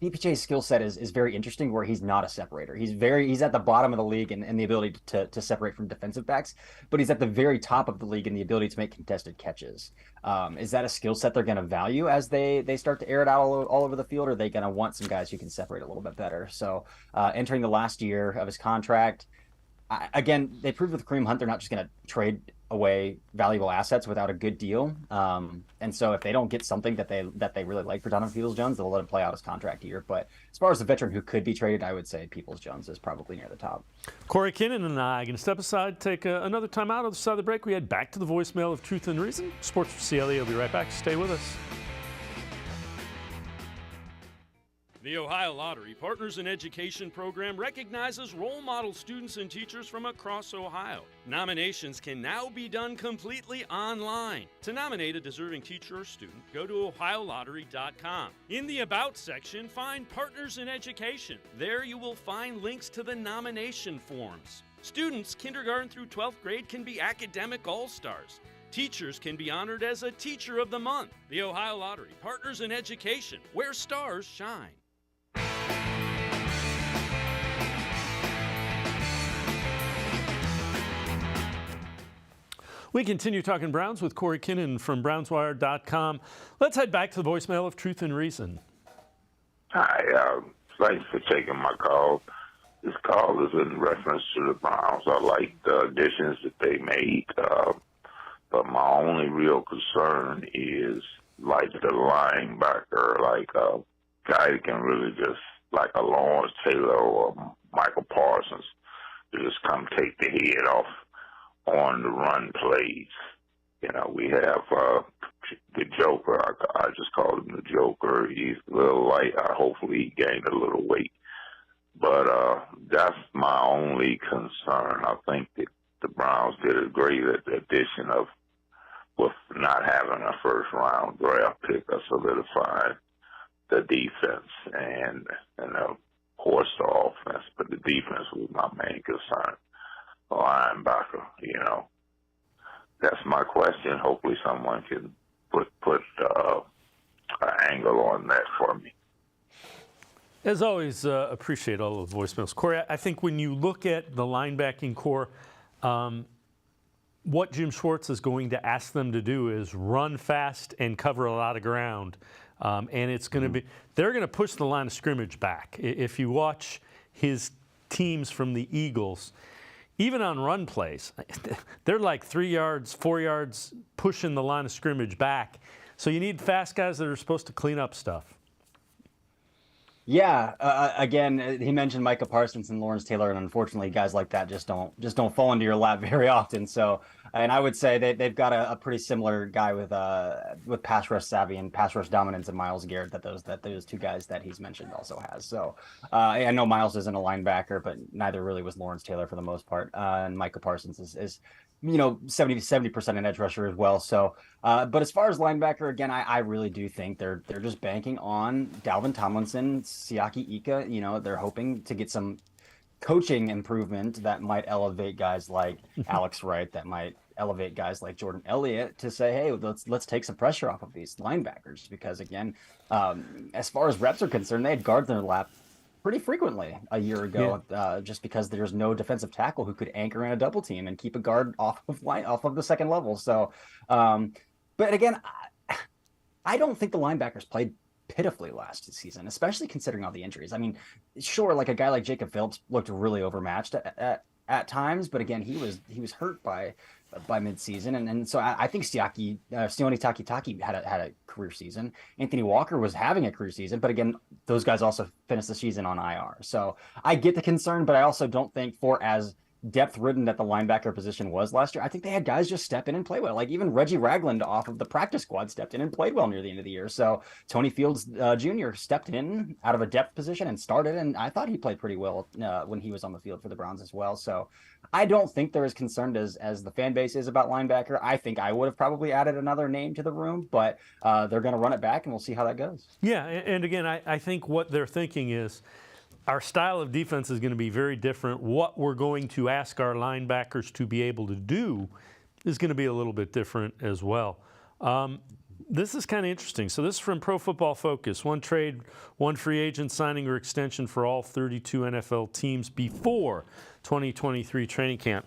DPJ's skill set is very interesting, where he's not a separator. He's at the bottom of the league in the ability to separate from defensive backs, but he's at the very top of the league in the ability to make contested catches. Is that a skill set they're going to value as they start to air it out all over the field, or are they going to want some guys who can separate a little bit better? So entering the last year of his contract, again, they proved with Kareem Hunt they're not just going to trade away valuable assets without a good deal. And so if they don't get something that they really like for Donovan Peoples-Jones, they'll let him play out his contract here. But as far as the veteran who could be traded, I would say Peoples-Jones is probably near the top. Cory, Kinnan, and I are going to step aside, take another time out. On the side of the break, we head back to the voicemail of Truth and Reason. Sports4CLE will be right back. Stay with us. The Ohio Lottery Partners in Education program recognizes role model students and teachers from across Ohio. Nominations can now be done completely online. To nominate a deserving teacher or student, go to OhioLottery.com. In the About section, find Partners in Education. There you will find links to the nomination forms. Students kindergarten through 12th grade can be academic all-stars. Teachers can be honored as a Teacher of the Month. The Ohio Lottery Partners in Education, where stars shine. We continue talking Browns with Cory Kinnan from BrownsWire.com. Let's head back to the voicemail of Truth and Reason. Hi, thanks for taking my call. This call is in reference to the Browns. I like the additions that they made, but my only real concern is like the linebacker, like a guy that can really just, like a Lawrence Taylor or Michael Parsons, to just come take the head off on the run plays. You know, we have the Joker. I just call him the Joker. He's a little light. Hopefully he gained a little weight. But that's my only concern. I think that the Browns did a great addition of, with not having a first-round draft pick, of solidifying the defense and of course the offense. But the defense was my main concern. Linebacker, you know. That's my question. Hopefully someone can put an angle on that for me. As always, appreciate all of the voicemails. Cory, I think when you look at the linebacking core, what Jim Schwartz is going to ask them to do is run fast and cover a lot of ground. And it's going to be, they're going to push the line of scrimmage back. If you watch his teams from the Eagles, even on run plays, they're like 3 yards, 4 yards pushing the line of scrimmage back. So you need fast guys that are supposed to clean up stuff. Yeah, again, he mentioned Micah Parsons and Lawrence Taylor, and unfortunately, guys like that just don't fall into your lap very often. So, and I would say they've got a pretty similar guy with pass rush savvy and pass rush dominance in Myles Garrett that those two guys that he's mentioned also has. So, I know Myles isn't a linebacker, but neither really was Lawrence Taylor for the most part, and Micah Parsons is 70% an edge rusher as well. So, but as far as linebacker, again, I really do think they're just banking on Dalvin Tomlinson, Siaki Ika. You know, they're hoping to get some coaching improvement that might elevate guys like Alex Wright, that might elevate guys like Jordan Elliott to say, hey, let's take some pressure off of these linebackers. Because again, as far as reps are concerned, they had guards in their lap pretty frequently a year ago, just because there's no defensive tackle who could anchor in a double team and keep a guard off of the second level. So, but again, I don't think the linebackers played pitifully last season, especially considering all the injuries. I mean, sure, like a guy like Jacob Phillips looked really overmatched at times, but again, he was hurt by midseason, and so I think Sione Takitaki had a career season. Anthony Walker was having a career season, but again, those guys also finished the season on IR. So I get the concern, but I also don't think for as depth-ridden that the linebacker position was last year, I think they had guys just step in and play well. Like even Reggie Ragland off of the practice squad stepped in and played well near the end of the year. So Tony Fields Jr. stepped in out of a depth position and started, and I thought he played pretty well when he was on the field for the Browns as well. So I don't think they're as concerned as the fan base is about linebacker. I think I would have probably added another name to the room, but they're going to run it back, and we'll see how that goes. Yeah, and again, I think what they're thinking is our style of defense is going to be very different. What we're going to ask our linebackers to be able to do is going to be a little bit different as well. This is kind of interesting. So this is from Pro Football Focus. One trade, one free agent signing or extension for all 32 NFL teams before 2023 training camp.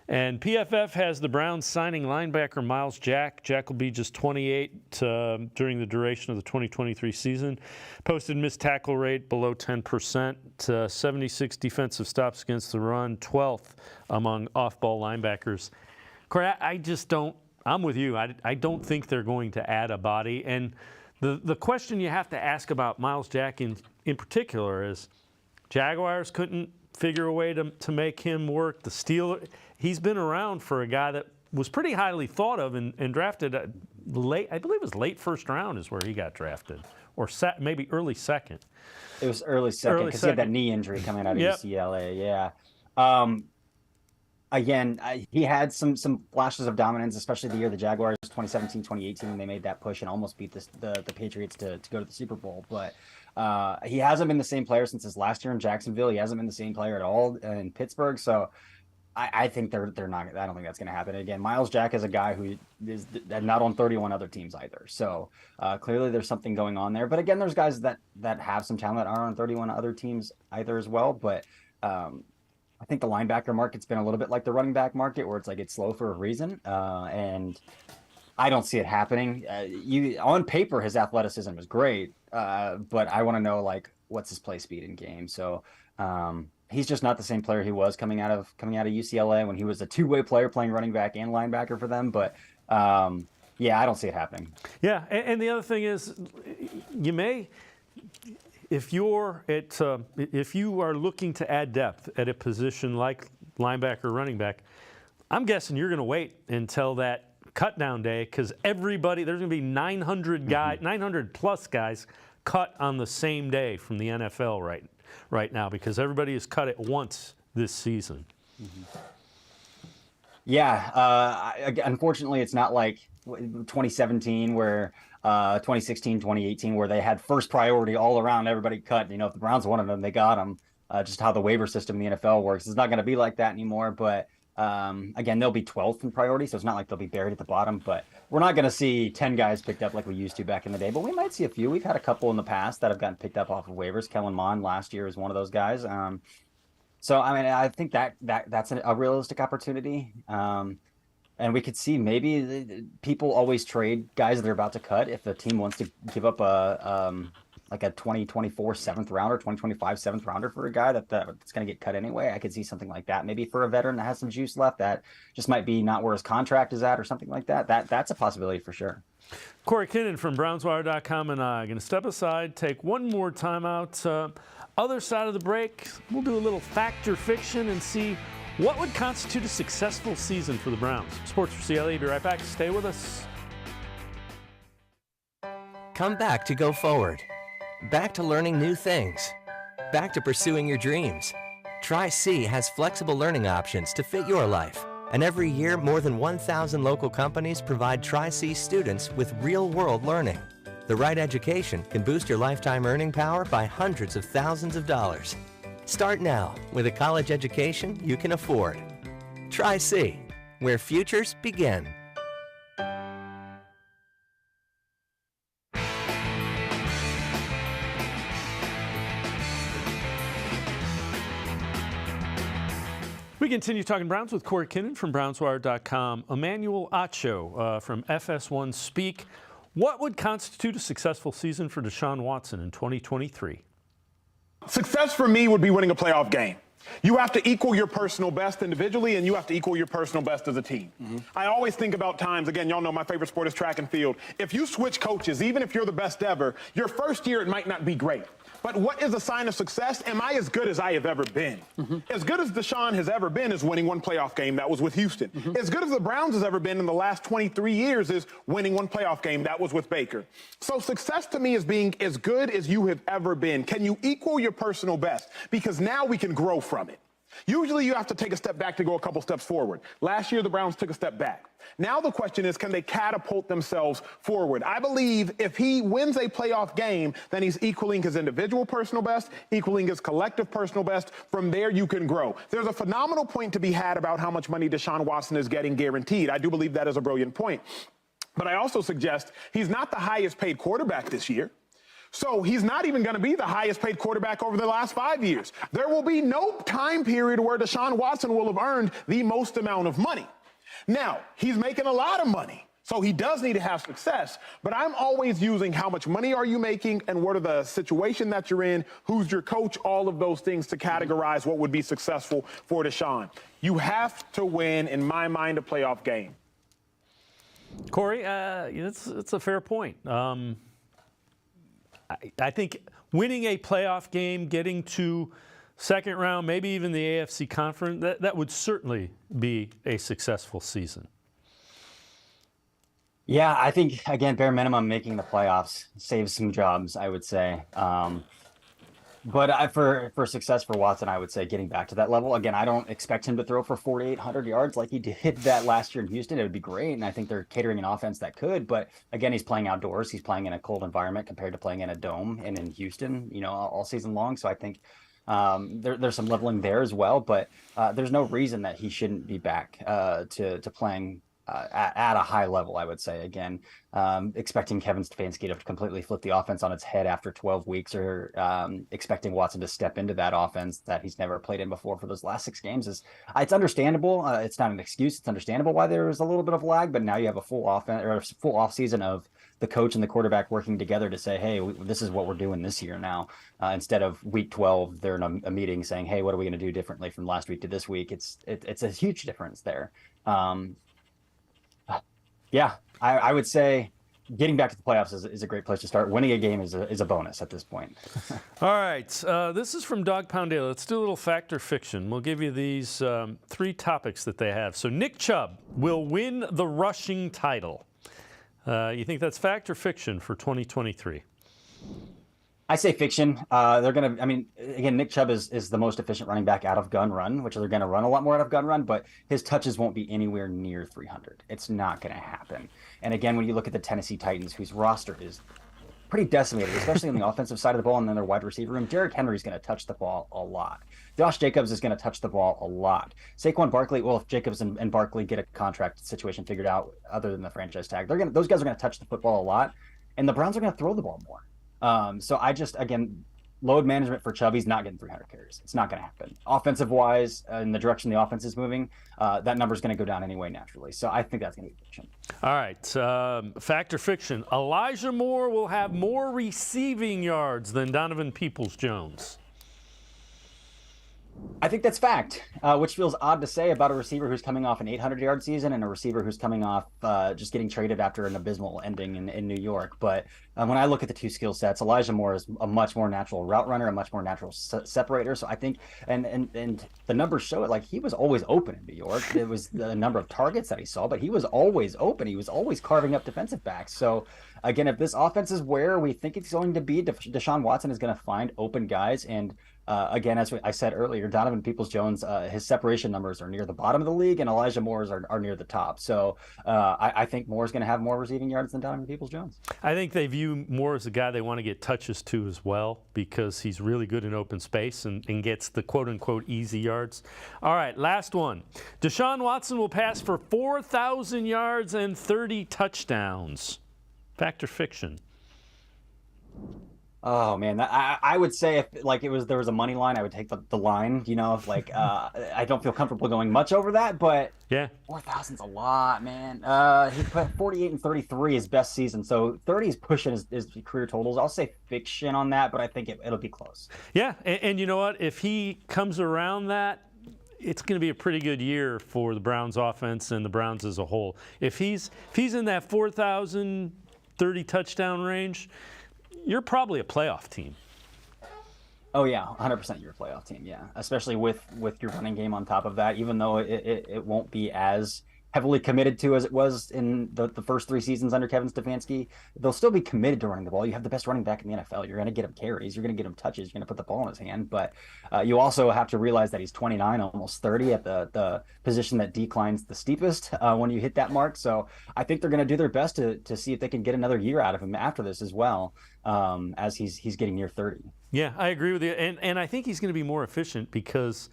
And PFF has the Browns signing linebacker Myles Jack. Jack will be just 28 during the duration of the 2023 season. Posted missed tackle rate below 10%, 76 defensive stops against the run, 12th among off-ball linebackers. Cory, I'm with you. I don't think they're going to add a body. And the question you have to ask about Myles Jack in particular is Jaguars couldn't figure a way to make him work. The Steelers, he's been around for a guy that was pretty highly thought of and drafted late. I believe it was late first round is where he got drafted, or maybe early second. It was early second because he had that knee injury coming out of UCLA. Yeah. Again, he had some flashes of dominance, especially the year the Jaguars, 2017, 2018, when they made that push and almost beat the Patriots to go to the Super Bowl. But he hasn't been the same player since his last year in Jacksonville. He hasn't been the same player at all in Pittsburgh. So I think they're not. I don't think that's going to happen. Again, Myles Jack is a guy who is not on 31 other teams either. So clearly there's something going on there. But again, there's guys that have some talent that aren't on 31 other teams either as well. But I think the linebacker market's been a little bit like the running back market, where it's slow for a reason, and I don't see it happening. On paper, his athleticism is great, but I want to know what's his play speed in game. So he's just not the same player he was coming out of UCLA when he was a two-way player playing running back and linebacker for them. But yeah, I don't see it happening. Yeah, and the other thing is, you may. If you are looking to add depth at a position like linebacker, running back, I'm guessing you're going to wait until that cut down day, because there's going to be 900 plus guys cut on the same day from the NFL right now, because everybody is cut at once this season. Mm-hmm. Yeah, unfortunately, it's not like 2017 where. 2016, 2018, where they had first priority all around, everybody cut. If the Browns wanted them, they got them. Just how the waiver system in the NFL works. It's not going to be like that anymore. But again, they'll be 12th in priority, so it's not like they'll be buried at the bottom. But we're not going to see 10 guys picked up like we used to back in the day. But we might see a few. We've had a couple in the past that have gotten picked up off of waivers. Kellen Mond last year is one of those guys. So I mean, I think that's a realistic opportunity. And we could see maybe people always trade guys that they're about to cut if the team wants to give up a 2024 seventh rounder, 2025 seventh rounder for a guy that's going to get cut anyway. I could see something like that. Maybe for a veteran that has some juice left that just might be not where his contract is at or something like that. That's a possibility for sure. Cory Kinnan from BrownsWire.com and I are going to step aside, take one more timeout. Other side of the break, we'll do a little fact or fiction and see what would constitute a successful season for the Browns. Sports4CLE, be right back. Stay with us. Come back to go forward. Back to learning new things. Back to pursuing your dreams. Tri-C has flexible learning options to fit your life. And every year, more than 1,000 local companies provide Tri-C students with real-world learning. The right education can boost your lifetime earning power by hundreds of thousands of dollars. Start now with a college education you can afford. Tri-C, where futures begin. We continue talking Browns with Cory Kinnan from BrownsWire.com. Emmanuel Acho from FS1 Speak. What would constitute a successful season for Deshaun Watson in 2023? Success for me would be winning a playoff game. You have to equal your personal best individually, and you have to equal your personal best as a team. Mm-hmm. I always think about times, again, y'all know my favorite sport is track and field. If you switch coaches, even if you're the best ever, your first year it might not be great. But what is a sign of success? Am I as good as I have ever been? As good as Deshaun has ever been is winning one playoff game. That was with Houston. As good as the Browns has ever been in the last 23 years is winning one playoff game. That was with Baker. So success to me is being as good as you have ever been. Can you equal your personal best? Because now we can grow from it. Usually you have to take a step back to go a couple steps forward. Last year, the Browns took a step back. Now the question is, can they catapult themselves forward? I believe if he wins a playoff game, then he's equaling his individual personal best, equaling his collective personal best. From there, you can grow. There's a phenomenal point to be had about how much money Deshaun Watson is getting guaranteed. I do believe that is a brilliant point. But I also suggest he's not the highest paid quarterback this year. So he's not even going to be the highest paid quarterback over the last 5 years. There will be no time period where Deshaun Watson will have earned the most amount of money. Now, he's making a lot of money, so he does need to have success. But I'm always using how much money are you making and what are the situation that you're in, who's your coach, all of those things to categorize what would be successful for Deshaun. You have to win, in my mind, a playoff game. Cory, it's a fair point. I think winning a playoff game, getting to second round, maybe even the AFC conference, that would certainly be a successful season. Yeah, I think, again, bare minimum, making the playoffs saves some jobs, I would say. But for success for Watson, I would say getting back to that level. Again, I don't expect him to throw for 4,800 yards like he did that last year in Houston. It would be great, and I think they're catering an offense that could. But again, he's playing outdoors. He's playing in a cold environment compared to playing in a dome and in Houston, all season long. So I think there's some leveling there as well. But there's no reason that he shouldn't be back to playing at a high level, I would say. Again, expecting Kevin Stefanski to completely flip the offense on its head after 12 weeks or expecting Watson to step into that offense that he's never played in before for those last 6 games it's understandable. It's not an excuse. It's understandable why there was a little bit of lag, but now you have a full offense or a full off season of the coach and the quarterback working together to say, hey, this is what we're doing this year now. Instead of week 12, they're in a meeting saying, hey, what are we going to do differently from last week to this week? It's a huge difference there. Yeah, I would say getting back to the playoffs is a great place to start. Winning a game is a bonus at this point. All right. This is from Dog Pound Daily. Let's do a little fact or fiction. We'll give you these 3 topics that they have. So Nick Chubb will win the rushing title. You think that's fact or fiction for 2023? I say fiction. Again, Nick Chubb is the most efficient running back out of gun run, which they're going to run a lot more out of gun run, but his touches won't be anywhere near 300. It's not going to happen. And again, when you look at the Tennessee Titans, whose roster is pretty decimated, especially on the offensive side of the ball and then their wide receiver room, Derrick Henry's going to touch the ball a lot. Josh Jacobs is going to touch the ball a lot. Saquon Barkley, well, if Jacobs and Barkley get a contract situation figured out other than the franchise tag, those guys are going to touch the football a lot, and the Browns are going to throw the ball more. So again, load management for Chubb, he's not getting 300 carries. It's not going to happen. Offensive-wise, in the direction the offense is moving, that number is going to go down anyway naturally. So I think that's going to be fiction. All right. Fact or fiction? Elijah Moore will have more receiving yards than Donovan Peoples-Jones. I think that's fact, which feels odd to say about a receiver who's coming off an 800-yard season and a receiver who's coming off just getting traded after an abysmal ending in New York. But when I look at the 2 skill sets, Elijah Moore is a much more natural route runner, a much more natural separator. So I think, and the numbers show it, like he was always open in New York. It was the number of targets that he saw, but he was always open. He was always carving up defensive backs. So again, if this offense is where we think it's going to be, Deshaun Watson is going to find open guys. And again, as I said earlier, Donovan Peoples-Jones, his separation numbers are near the bottom of the league, and Elijah Moore's are near the top. So I think Moore's going to have more receiving yards than Donovan Peoples-Jones. I think they view Moore as a guy they want to get touches to as well because he's really good in open space and gets the quote-unquote easy yards. All right, last one. Deshaun Watson will pass for 4,000 yards and 30 touchdowns. Fact or fiction? Oh man, I would say if there was a money line, I would take the line. I don't feel comfortable going much over that, but yeah, 4,000's a lot, man. He put 48 and 33 his best season, so 30 is pushing his career totals. I'll say fiction on that, but I think it'll be close. Yeah, and you know what? If he comes around that, it's going to be a pretty good year for the Browns offense and the Browns as a whole. If he's in that 4,000, 30 touchdown range, you're probably a playoff team. Oh yeah, 100% your playoff team. Yeah, especially with your running game on top of that. Even though it won't be as heavily committed to as it was in the first 3 seasons under Kevin Stefanski, they'll still be committed to running the ball. You have the best running back in the NFL. You're going to get him carries. You're going to get him touches. You're going to put the ball in his hand. But you also have to realize that he's 29, almost 30 at the position that declines the steepest when you hit that mark. So I think they're going to do their best to see if they can get another year out of him after this as well, as he's getting near 30. Yeah, I agree with you. And I think he's going to be more efficient because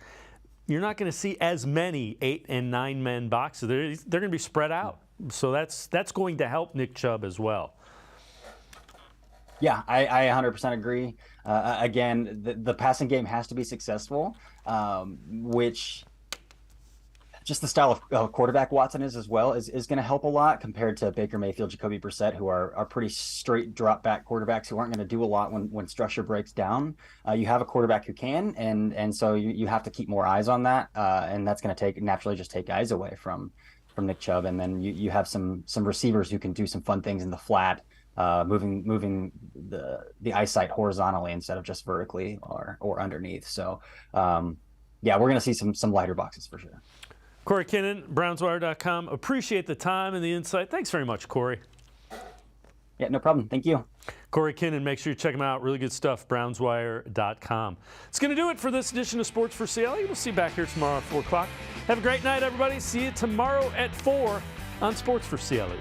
you're not going to see as many 8 and 9 man boxes. They're going to be spread out. So that's going to help Nick Chubb as well. Yeah, I 100% agree. Again, the passing game has to be successful, which just the style of quarterback Watson is as well is going to help a lot compared to Baker Mayfield, Jacoby Brissett, who are pretty straight drop back quarterbacks who aren't going to do a lot when structure breaks down. You have a quarterback who can, and so you have to keep more eyes on that, and that's going to naturally take eyes away from Nick Chubb, and then you have some receivers who can do some fun things in the flat, moving the eyesight horizontally instead of just vertically or underneath. So yeah, we're going to see some lighter boxes for sure. Cory Kinnan, BrownsWire.com. Appreciate the time and the insight. Thanks very much, Cory. Yeah, no problem. Thank you. Cory Kinnan, make sure you check him out. Really good stuff, BrownsWire.com. It's going to do it for this edition of Sports for CLE. We'll see you back here tomorrow at 4 o'clock. Have a great night, everybody. See you tomorrow at 4 on Sports for CLE.